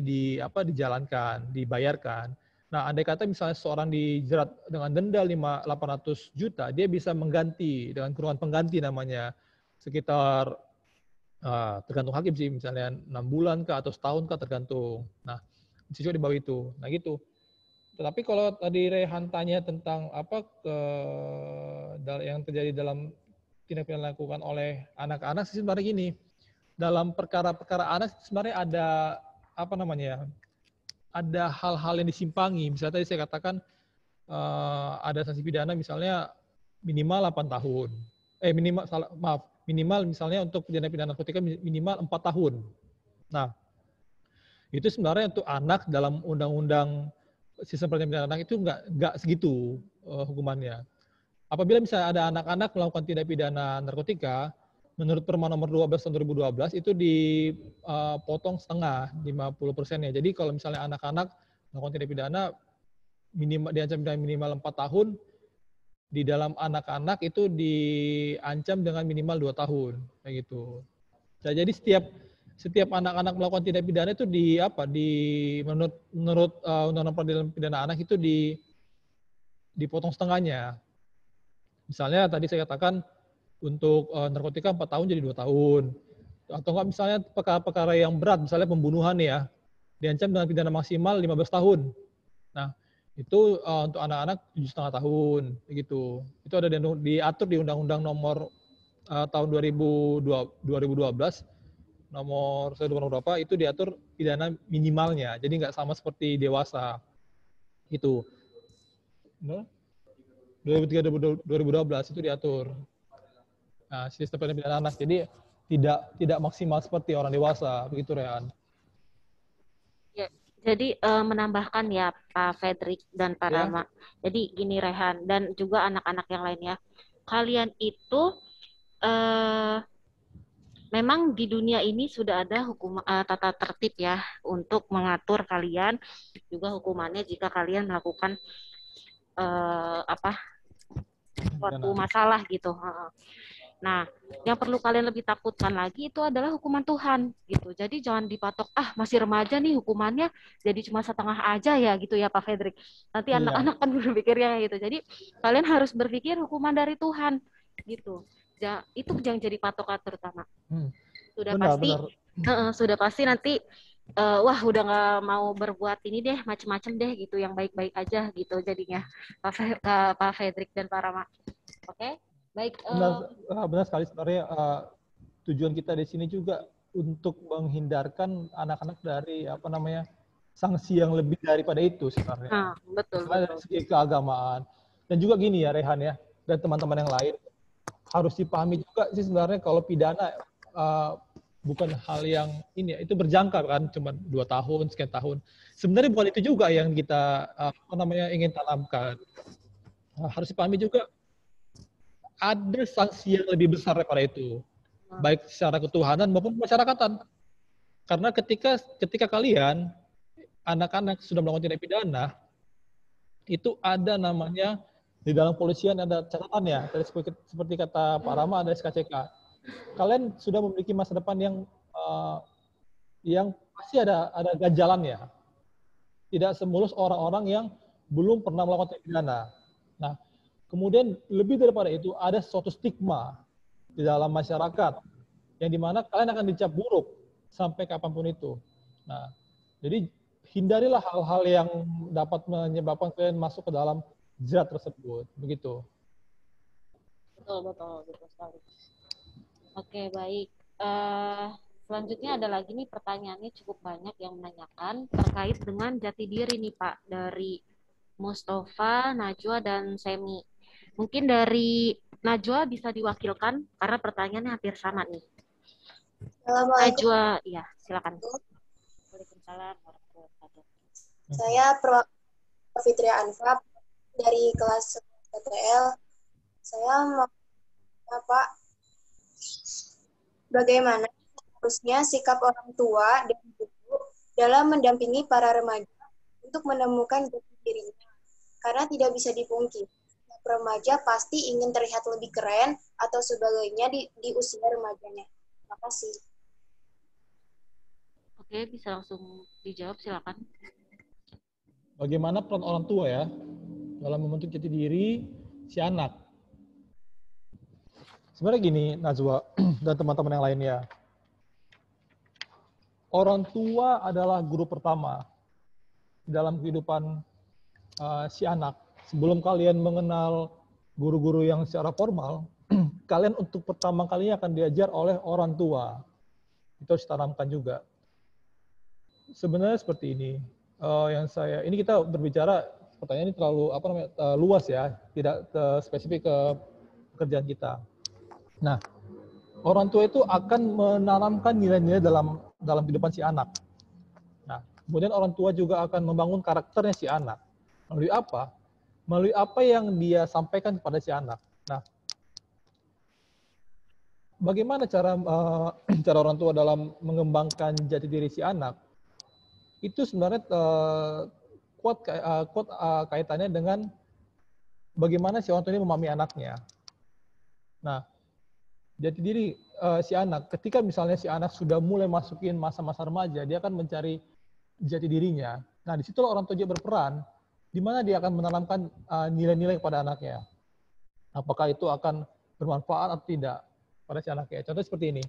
dijalankan, dibayarkan. Nah, andai kata misalnya seorang dijerat dengan denda 800 juta, dia bisa mengganti dengan kurungan pengganti namanya, sekitar tergantung hakim sih, misalnya 6 bulan kah atau setahun kah tergantung. Nah, Bisa juga di bawah itu. Nah gitu. Tetapi kalau tadi Rehan tanya tentang apa yang terjadi dalam tindak pidana dilakukan oleh anak-anak, sih sebenarnya gini. Dalam perkara-perkara anak sebenarnya ada apa namanya? Ada hal-hal yang disimpangi. Misalnya tadi saya katakan ada sanksi pidana misalnya minimal 8 tahun. Minimal misalnya untuk tindak pidana narkotika minimal 4 tahun. Nah, itu sebenarnya untuk anak dalam undang-undang sistem perlindungan anak itu nggak segitu hukumannya. Apabila misalnya ada anak-anak melakukan tindak pidana narkotika, menurut Perma nomor 12 tahun 2012 itu dipotong setengah, 50%-nya. Jadi kalau misalnya anak-anak melakukan tindak pidana diancam dengan minimal 4 tahun, di dalam anak-anak itu diancam dengan minimal 2 tahun, kayak gitu. Nah, jadi setiap anak-anak melakukan tindak pidana itu menurut undang-undang peradilan pidana anak itu dipotong setengahnya. Misalnya tadi saya katakan untuk narkotika 4 tahun jadi 2 tahun. Atau enggak misalnya perkara-perkara yang berat, misalnya pembunuhan ya, diancam dengan pidana maksimal 15 tahun. Nah, itu untuk anak-anak 7,5 tahun, begitu. Itu ada diatur di Undang-Undang nomor tahun 2012, nomor saya lupa berapa, itu diatur pidana minimalnya. Jadi nggak sama seperti dewasa. Itu. 2012 itu diatur. Nah, sistem pidana anak. Jadi tidak maksimal seperti orang dewasa, begitu Rehan.
Ya, jadi menambahkan ya Pak Fredrik dan Pak Rama. Jadi gini Rehan dan juga anak-anak yang lainnya. Kalian itu memang di dunia ini sudah ada hukum tata tertib ya untuk mengatur kalian juga hukumannya jika kalian melakukan suatu masalah gitu. Nah, yang perlu kalian lebih takutkan lagi itu adalah hukuman Tuhan gitu. Jadi jangan dipatok masih remaja nih hukumannya jadi cuma setengah aja ya gitu ya Pak Fredrik. Nanti anak-anak kan berpikirnya gitu. Jadi kalian harus berpikir hukuman dari Tuhan gitu. Itu jangan jadi patokan terutama. Sudah pasti nanti wah udah nggak mau berbuat ini deh macem-macem deh gitu yang baik-baik aja gitu jadinya Pak Fredrik dan Pak Rama. Oke, baik.
Benar sekali sebenarnya tujuan kita di sini juga untuk menghindarkan anak-anak dari sanksi yang lebih daripada itu sebenarnya.
Betul.
Dari segi keagamaan dan juga gini ya Rehan ya dan teman-teman yang lain harus dipahami juga sih sebenarnya kalau pidana bukan hal yang ini ya, itu berjangka kan cuma 2 tahun, sekian tahun. Sebenarnya bukan itu juga yang kita ingin tanamkan. Harus dipahami juga ada sanksi yang lebih besar daripada itu. Baik secara ketuhanan maupun masyarakatan. Karena ketika kalian anak-anak sudah melakukan tindak pidana itu ada namanya di dalam polisian ada catatannya. Seperti kata Pak Rama ada SKCK. Kalian sudah memiliki masa depan yang pasti ada ganjalannya. Tidak semulus orang-orang yang belum pernah melakukan tindak pidana. Nah, kemudian lebih daripada itu ada suatu stigma di dalam masyarakat yang dimana kalian akan dicap buruk sampai kapanpun itu. Nah, jadi hindarilah hal-hal yang dapat menyebabkan kalian masuk ke dalam jerat tersebut. Begitu.
Betul sekali. Oke, baik. Selanjutnya ada lagi nih pertanyaannya cukup banyak yang menanyakan terkait dengan jati diri nih Pak dari Mustafa, Najwa, dan Semi. Mungkin dari Najwa bisa diwakilkan karena pertanyaannya hampir sama nih. Najwa, ya silakan. Waalaikumsalam warahmatullahi wabarakatuh.
Saya perwakilan Fitria Anfab dari kelas PTL. Saya mau Pak, bagaimana harusnya sikap orang tua dan guru dalam mendampingi para remaja untuk menemukan jati dirinya? Karena tidak bisa dipungkiri, remaja pasti ingin terlihat lebih keren atau sebagainya di usia remajanya. Terima kasih.
Oke, bisa langsung dijawab, silakan.
Bagaimana peran orang tua ya dalam membentuk jati diri si anak? Sebenarnya gini, Najwa dan teman-teman yang lainnya. Orang tua adalah guru pertama dalam kehidupan si anak. Sebelum kalian mengenal guru-guru yang secara formal, kalian untuk pertama kalinya akan diajar oleh orang tua. Itu harus ditanamkan juga. Sebenarnya seperti ini. Ini kita berbicara, pertanyaan ini terlalu luas ya, tidak spesifik ke pekerjaan kita. Nah, orang tua itu akan menanamkan nilai-nilai dalam kehidupan si anak. Nah, kemudian orang tua juga akan membangun karakternya si anak. Melalui apa? Melalui apa yang dia sampaikan kepada si anak. Nah, bagaimana cara orang tua dalam mengembangkan jati diri si anak? Itu sebenarnya kuat kaitannya dengan bagaimana si orang tua ini memahami anaknya. Nah, jati diri si anak, ketika misalnya si anak sudah mulai masukin masa-masa remaja, dia akan mencari jati dirinya. Nah, disitulah orang tua juga berperan, di mana dia akan menanamkan nilai-nilai kepada anaknya. Apakah itu akan bermanfaat atau tidak pada si anaknya. Contoh seperti ini.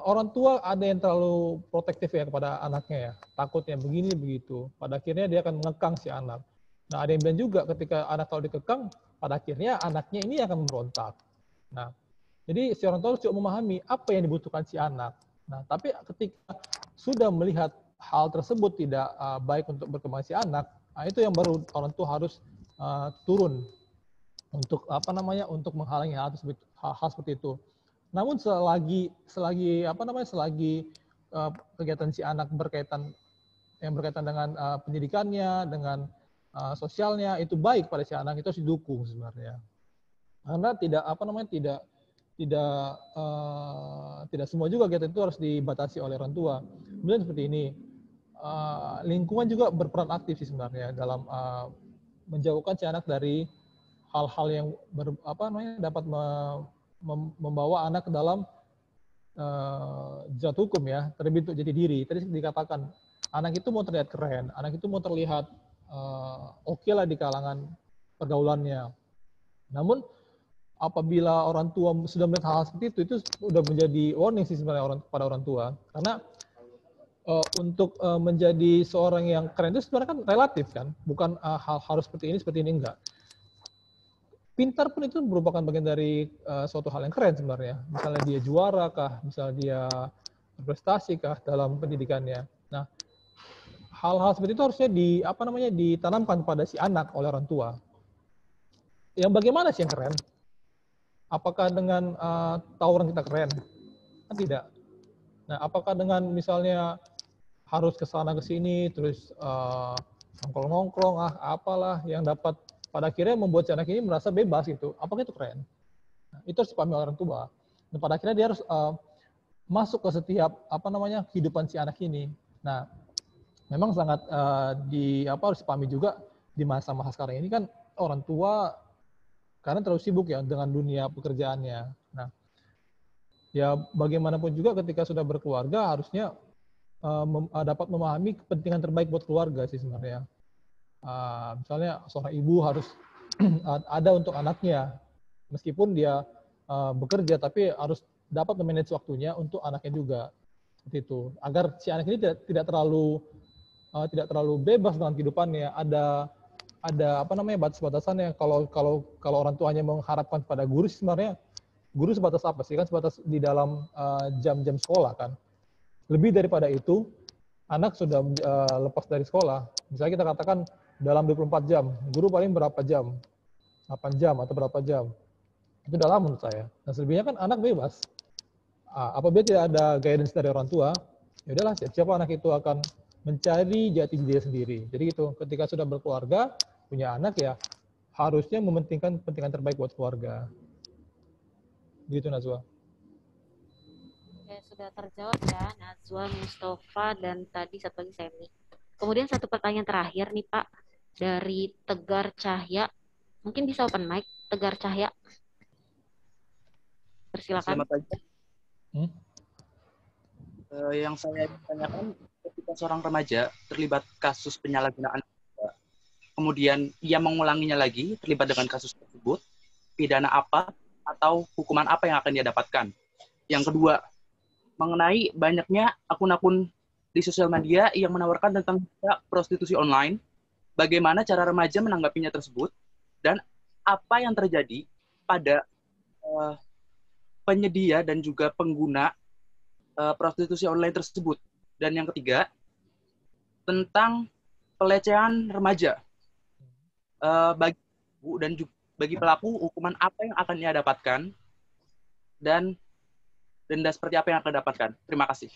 Orang tua ada yang terlalu protektif ya kepada anaknya ya, takutnya begini begitu. Pada akhirnya dia akan mengekang si anak. Nah, ada yang bilang juga ketika anak terlalu dikekang, pada akhirnya anaknya ini akan memberontak. Nah, jadi si orang tua harus juga memahami apa yang dibutuhkan si anak. Nah, tapi ketika sudah melihat hal tersebut tidak baik untuk berkembang si anak, nah itu yang baru orang tua harus turun untuk untuk menghalangi hal seperti itu. Namun selagi kegiatan si anak berkaitan dengan pendidikannya, dengan sosialnya itu baik pada si anak, itu harus didukung sebenarnya. Karena tidak semua juga kegiatan itu harus dibatasi oleh orang tua. Kemudian seperti ini, lingkungan juga berperan aktif sih sebenarnya dalam menjauhkan si anak dari hal-hal yang dapat membawa anak ke dalam zat hukum ya, terbentuk jati diri. Tadi dikatakan anak itu mau terlihat keren, anak itu mau terlihat oke lah di kalangan pergaulannya. Namun apabila orang tua sudah melihat hal seperti itu sudah menjadi warning sih sebenarnya pada orang tua. Karena untuk menjadi seorang yang keren itu sebenarnya kan relatif kan, bukan hal harus seperti ini enggak. Pintar pun itu merupakan bagian dari suatu hal yang keren sebenarnya. Misalnya dia juara kah, misalnya dia berprestasi kah dalam pendidikannya. Nah, hal-hal seperti itu harusnya ditanamkan pada si anak oleh orang tua. Yang bagaimana sih yang keren? Apakah dengan tawuran kita keren? Kan tidak. Nah, apakah dengan misalnya harus ke sana ke sini terus nongkrong-nongkrong apalah yang dapat pada akhirnya membuat si anak ini merasa bebas gitu. Apakah itu keren? Nah, itu harus dipahami orang tua. Dan pada akhirnya dia harus masuk ke setiap kehidupan si anak ini. Nah, memang sangat harus dipahami juga di masa-masa sekarang ini kan orang tua karena terlalu sibuk ya dengan dunia pekerjaannya. Nah, ya bagaimanapun juga ketika sudah berkeluarga harusnya dapat memahami kepentingan terbaik buat keluarga sih sebenarnya. Misalnya seorang ibu harus ada untuk anaknya, meskipun dia bekerja, tapi harus dapat memanage waktunya untuk anaknya juga, seperti itu. Agar si anak ini tidak terlalu bebas dengan kehidupannya. Ada batas-batasannya. Kalau orang tuanya mengharapkan pada guru, sebenarnya guru sebatas apa sih? Kan sebatas di dalam jam-jam sekolah kan. Lebih daripada itu, anak sudah lepas dari sekolah. Misalnya kita katakan dalam 24 jam, guru paling berapa jam? 8 jam atau berapa jam? Itu udah lama menurut saya. Nah, selebihnya kan anak bebas. Apabila tidak ada guidance dari orang tua, ya udahlah, siapa anak itu akan mencari jati diri sendiri. Jadi gitu, ketika sudah berkeluarga, punya anak ya harusnya mementingkan kepentingan terbaik buat keluarga. Gitu Nazwa.
Oke, sudah terjawab ya Nazwa, Mustafa, dan tadi satu lagi Semi. Kemudian satu pertanyaan terakhir nih Pak, dari Tegar Cahya. Mungkin bisa open mic, Tegar Cahya. Persilakan.
Selamat pagi. Yang saya tanyakan, ketika seorang remaja terlibat kasus penyalahgunaan, kemudian ia mengulanginya lagi, terlibat dengan kasus tersebut, pidana apa atau hukuman apa yang akan dia dapatkan? Yang kedua, mengenai banyaknya akun-akun di sosial media yang menawarkan tentang prostitusi online, bagaimana cara remaja menanggapinya tersebut, dan apa yang terjadi pada penyedia dan juga pengguna prostitusi online tersebut. Dan yang ketiga, tentang pelecehan remaja. Bagi ibu dan juga bagi pelaku, hukuman apa yang akan ia dapatkan, dan denda seperti apa yang akan dapatkan. Terima kasih.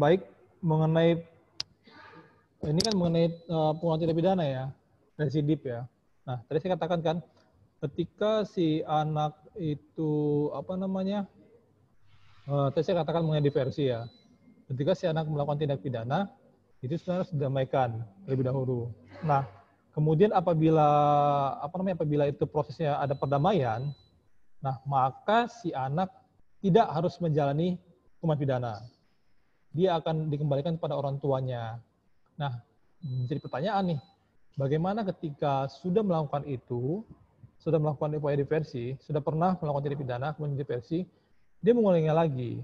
Baik, mengenai ini kan mengenai penguatan tindak pidana ya, residip ya. Nah, tadi saya katakan kan, ketika si anak itu tadi saya katakan mengenai diversi ya. Ketika si anak melakukan tindak pidana, itu sebenarnya harus didamaikan terlebih dahulu. Nah, kemudian apabila itu prosesnya ada perdamaian, nah maka si anak tidak harus menjalani hukuman pidana. Dia akan dikembalikan kepada orang tuanya. Nah, menjadi pertanyaan nih, bagaimana ketika sudah melakukan itu, sudah melakukan upaya diversi, sudah pernah melakukan tindak pidana, kemudian diversi, dia mengulanginya lagi.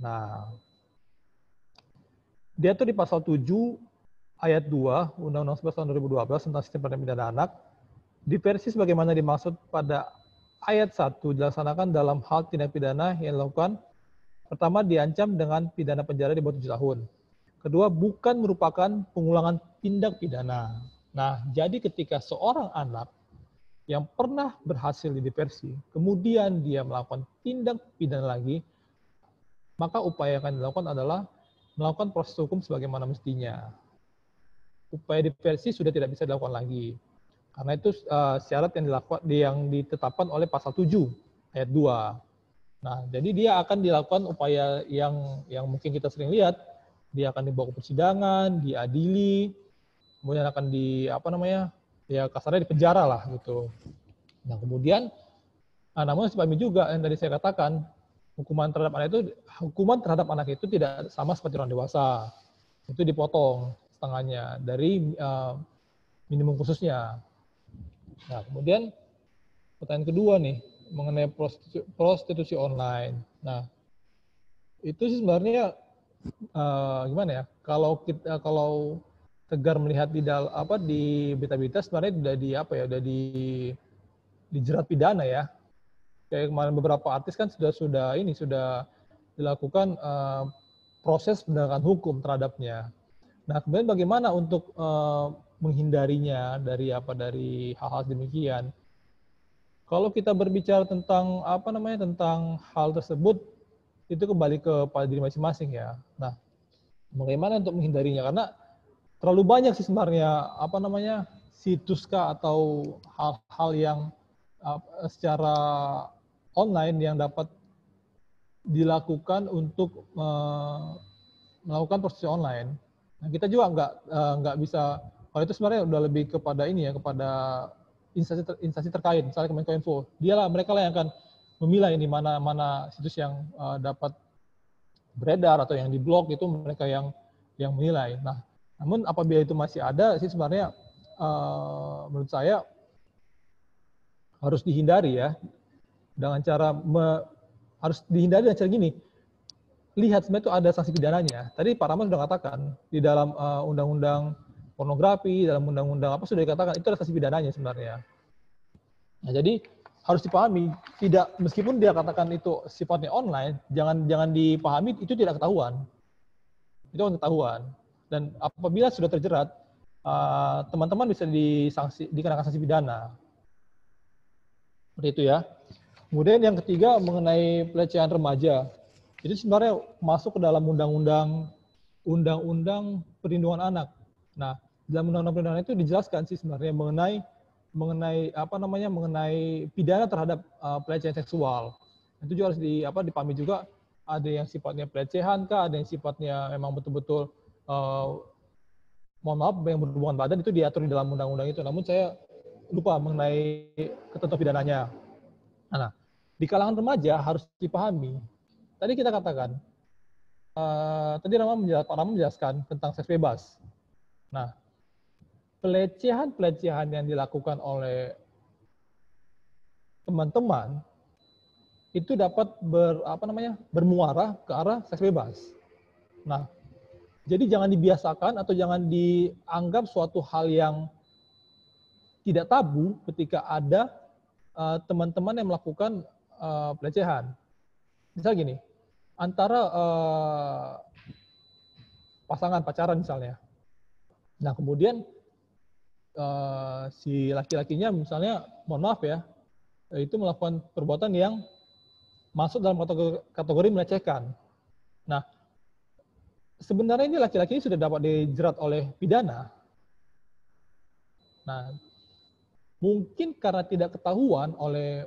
Nah, dia tuh di pasal 7 ayat 2 Undang-Undang 11 tahun 2012 tentang sistem peradilan pidana anak, diversi sebagaimana dimaksud pada ayat 1 dilaksanakan dalam hal tindak pidana yang dilakukan. Pertama, diancam dengan pidana penjara di bawah 7 tahun. Kedua, bukan merupakan pengulangan tindak pidana. Nah, jadi ketika seorang anak yang pernah berhasil didiversi, kemudian dia melakukan tindak pidana lagi, maka upaya yang akan dilakukan adalah melakukan proses hukum sebagaimana mestinya. Upaya diversi sudah tidak bisa dilakukan lagi. Karena itu syarat yang ditetapkan oleh pasal 7 ayat 2. Nah, jadi dia akan dilakukan upaya yang mungkin kita sering lihat, dia akan dibawa ke persidangan, diadili, kemudian akan kasarnya dipenjara lah gitu. Nah, kemudian, namun dipahami juga yang tadi saya katakan, hukuman terhadap anak itu tidak sama seperti orang dewasa. Itu dipotong setengahnya dari minimum khususnya. Nah, kemudian pertanyaan kedua nih, mengenai prostitusi online. Nah, itu sih sebenarnya gimana ya? Kalau Tegar melihat di berita-berita sebenarnya udah dijerat pidana ya. Kayak kemarin beberapa artis kan sudah dilakukan proses penegakan hukum terhadapnya. Nah, kemudian bagaimana untuk menghindarinya dari hal-hal demikian? Kalau kita berbicara tentang tentang hal tersebut, itu kembali kepada diri masing-masing ya. Nah, bagaimana untuk menghindarinya? Karena terlalu banyak sih sebenarnya situs atau hal-hal yang secara online yang dapat dilakukan untuk melakukan prostitusi online. Nah, kita juga nggak bisa, kalau itu sebenarnya udah lebih kepada kepada instansi terkait, misalnya Kemenkominfo. Mereka lah yang akan memilah ini mana situs yang dapat beredar atau yang diblok, itu mereka yang menilai. Nah, namun apabila itu masih ada sih sebenarnya menurut saya harus dihindari ya, dengan cara harus dihindari dengan cara gini. Lihat sebenarnya itu ada sanksi pidananya. Tadi Pak Rahman sudah katakan di dalam undang-undang pornografi, dalam undang-undang sudah dikatakan itu ada sanksi pidananya sebenarnya. Nah, jadi harus dipahami, tidak meskipun dia katakan itu sifatnya online, jangan dipahami itu tidak ketahuan. Itu ketahuan. Dan apabila sudah terjerat, teman-teman bisa dikenakan sanksi pidana. Seperti itu ya. Kemudian yang ketiga mengenai pelecehan remaja. Itu sebenarnya masuk ke dalam undang-undang perlindungan anak. Nah, dalam undang-undang perlindungan itu dijelaskan sih sebenarnya mengenai pidana terhadap pelecehan seksual. Itu juga harus dipahami juga, ada yang sifatnya pelecehan kah, ada yang sifatnya memang betul-betul yang berhubungan badan, itu diatur di dalam undang-undang itu. Namun saya lupa mengenai ketentuan pidananya. Nah, di kalangan remaja harus dipahami. Tadi kita katakan, tadi Pak Rahman menjelaskan tentang seks bebas. Nah, pelecehan yang dilakukan oleh teman-teman itu dapat bermuara ke arah seks bebas. Nah, jadi jangan dibiasakan atau jangan dianggap suatu hal yang tidak tabu ketika ada teman-teman yang melakukan pelecehan. Misal gini, antara pasangan pacaran misalnya. Nah, kemudian si laki-lakinya misalnya, mohon maaf ya, itu melakukan perbuatan yang masuk dalam kategori melecehkan. Nah, sebenarnya ini laki-laki ini sudah dapat dijerat oleh pidana. Nah, mungkin karena tidak ketahuan oleh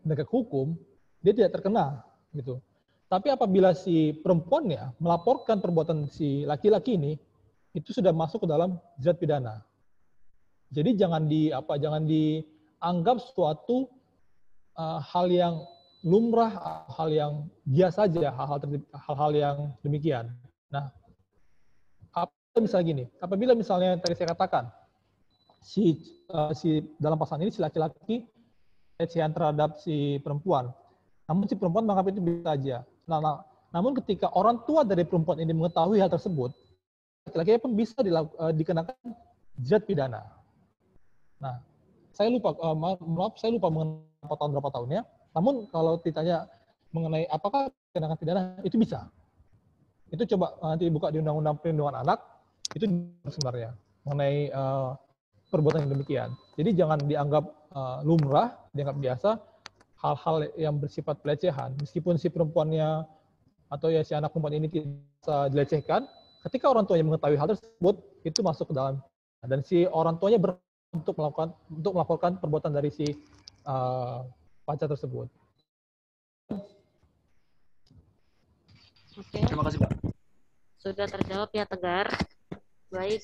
penegak hukum, dia tidak terkena gitu. Tapi apabila si perempuannya melaporkan perbuatan si laki-laki ini, itu sudah masuk ke dalam jerat pidana. Jadi jangan dianggap suatu hal yang lumrah, hal yang biasa saja, hal-hal yang demikian. Nah, misalnya gini, apabila misalnya tadi saya katakan si dalam pasal ini si laki-laki pelecehan terhadap si perempuan, namun si perempuan menganggap itu biasa saja. Namun ketika orang tua dari perempuan ini mengetahui hal tersebut, laki-laki pun bisa dikenakan jerat pidana. Nah, saya lupa mengenai berapa tahunnya. Namun kalau ditanya mengenai apakah kenakan pidana, itu bisa. Itu coba nanti buka di Undang-Undang Perlindungan Anak, itu sebenarnya mengenai perbuatan yang demikian. Jadi jangan dianggap lumrah, dianggap biasa hal-hal yang bersifat pelecehan. Meskipun si perempuannya atau ya si anak perempuan ini tidak bisa dilecehkan, ketika orang tuanya mengetahui hal tersebut, itu masuk ke dalam, dan si orang tuanya untuk melakukan perbuatan dari si pacar tersebut.
Oke.
Terima kasih, Pak.
Sudah terjawab ya, Tegar. Baik,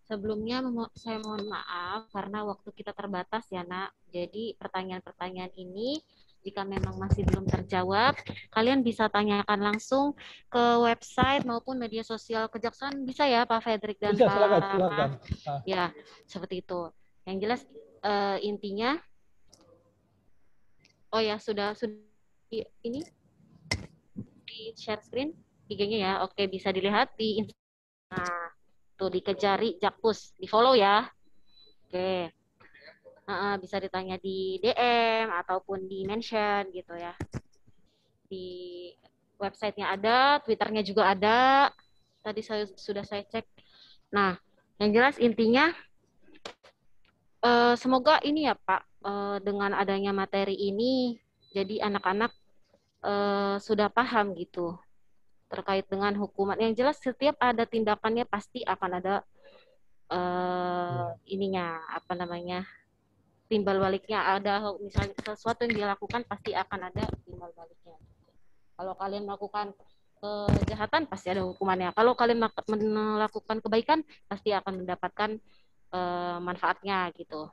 sebelumnya saya mohon maaf karena waktu kita terbatas ya, Nak. Jadi pertanyaan-pertanyaan ini jika memang masih belum terjawab, kalian bisa tanyakan langsung ke website maupun media sosial Kejaksaan, bisa ya Pak Fredrik dan
bisa,
Pak
silakan.
Ya, seperti itu. Yang jelas intinya, oh ya sudah ini di share screen IG-nya ya. Oke, bisa dilihat di Instagram. Nah, tuh di Kejari Jakpus, di follow ya. Oke. Bisa ditanya di DM ataupun di mention gitu ya. Di websitenya ada, Twitternya juga ada. Tadi sudah saya cek. Nah, yang jelas intinya semoga ini ya Pak, dengan adanya materi ini, jadi anak-anak sudah paham gitu terkait dengan hukuman. Yang jelas setiap ada tindakannya pasti akan ada timbal baliknya. Ada misalnya sesuatu yang dia lakukan pasti akan ada timbal baliknya. Kalau kalian melakukan kejahatan pasti ada hukumannya. Kalau kalian melakukan kebaikan pasti akan mendapatkan manfaatnya gitu.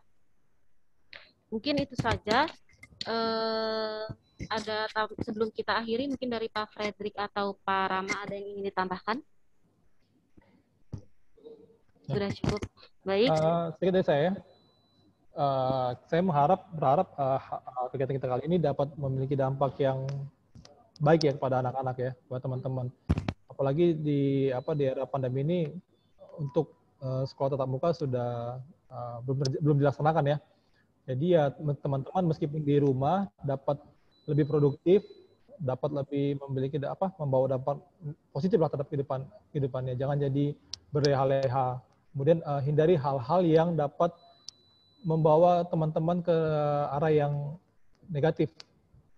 Mungkin itu saja. Ada sebelum kita akhiri mungkin dari Pak Fredrik atau Pak Rama ada yang ingin ditambahkan? Sudah cukup. Baik.
Sedikit dari saya. Saya berharap kegiatan kita kali ini dapat memiliki dampak yang baik ya kepada anak-anak ya, buat teman-teman. Apalagi di era pandemi ini, untuk sekolah tatap muka sudah belum dilaksanakan ya. Jadi ya teman-teman meskipun di rumah dapat lebih produktif, dapat lebih membawa dampak positif lah terhadap kehidupannya. Jangan jadi berleha-leha. Kemudian hindari hal-hal yang dapat membawa teman-teman ke arah yang negatif,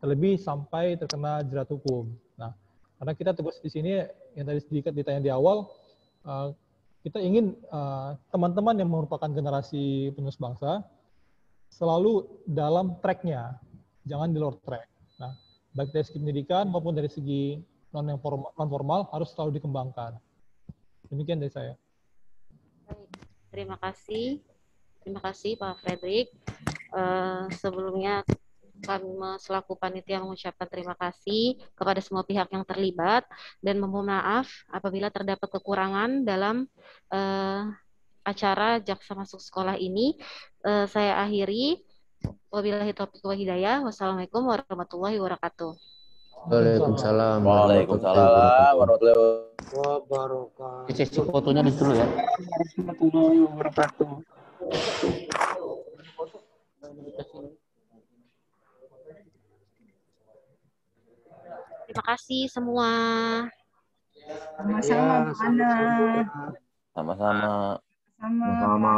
terlebih sampai terkena jerat hukum. Nah, karena kita tugas di sini yang tadi sedikit ditanya di awal, kita ingin teman-teman yang merupakan generasi penerus bangsa selalu dalam track-nya, jangan di luar track. Nah, baik dari segi pendidikan maupun dari segi non formal harus selalu dikembangkan. Demikian dari saya.
Terima kasih Pak Fredrik. Sebelumnya kami selaku panitia mengucapkan terima kasih kepada semua pihak yang terlibat dan memohon maaf apabila terdapat kekurangan dalam acara Jaksa Masuk Sekolah ini. Saya akhiri. Wabillahi taufiq wa hidayah. Wassalamualaikum warahmatullahi wabarakatuh.
Waalaikumsalam
Waalaikumsalam warahmatullahi
wabarakatuh.
Cek fotonya di dulu ya.
Warahmatullahi wabarakatuh.
Terima kasih semua.
Sama-sama, Bu Ana.
Sama-sama.
Sama.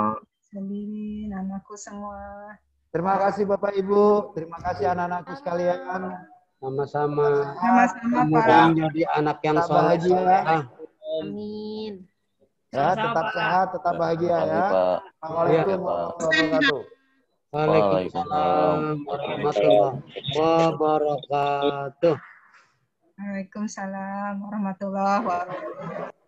Sendiri, anakku semua.
Terima kasih Bapak Ibu, terima kasih anak-anakku sekalian.
Sama-sama.
Sama-sama, Pak.
Mudah jadi anak yang
Tetap
soleh.
bahagia.
Amin.
Ya, tetap sehat, tetap bahagia ya. Assalamualaikum warahmatullahi wabarakatuh.
Waalaikumsalam warahmatullahi wabarakatuh.
Waalaikumsalam warahmatullahi wabarakatuh.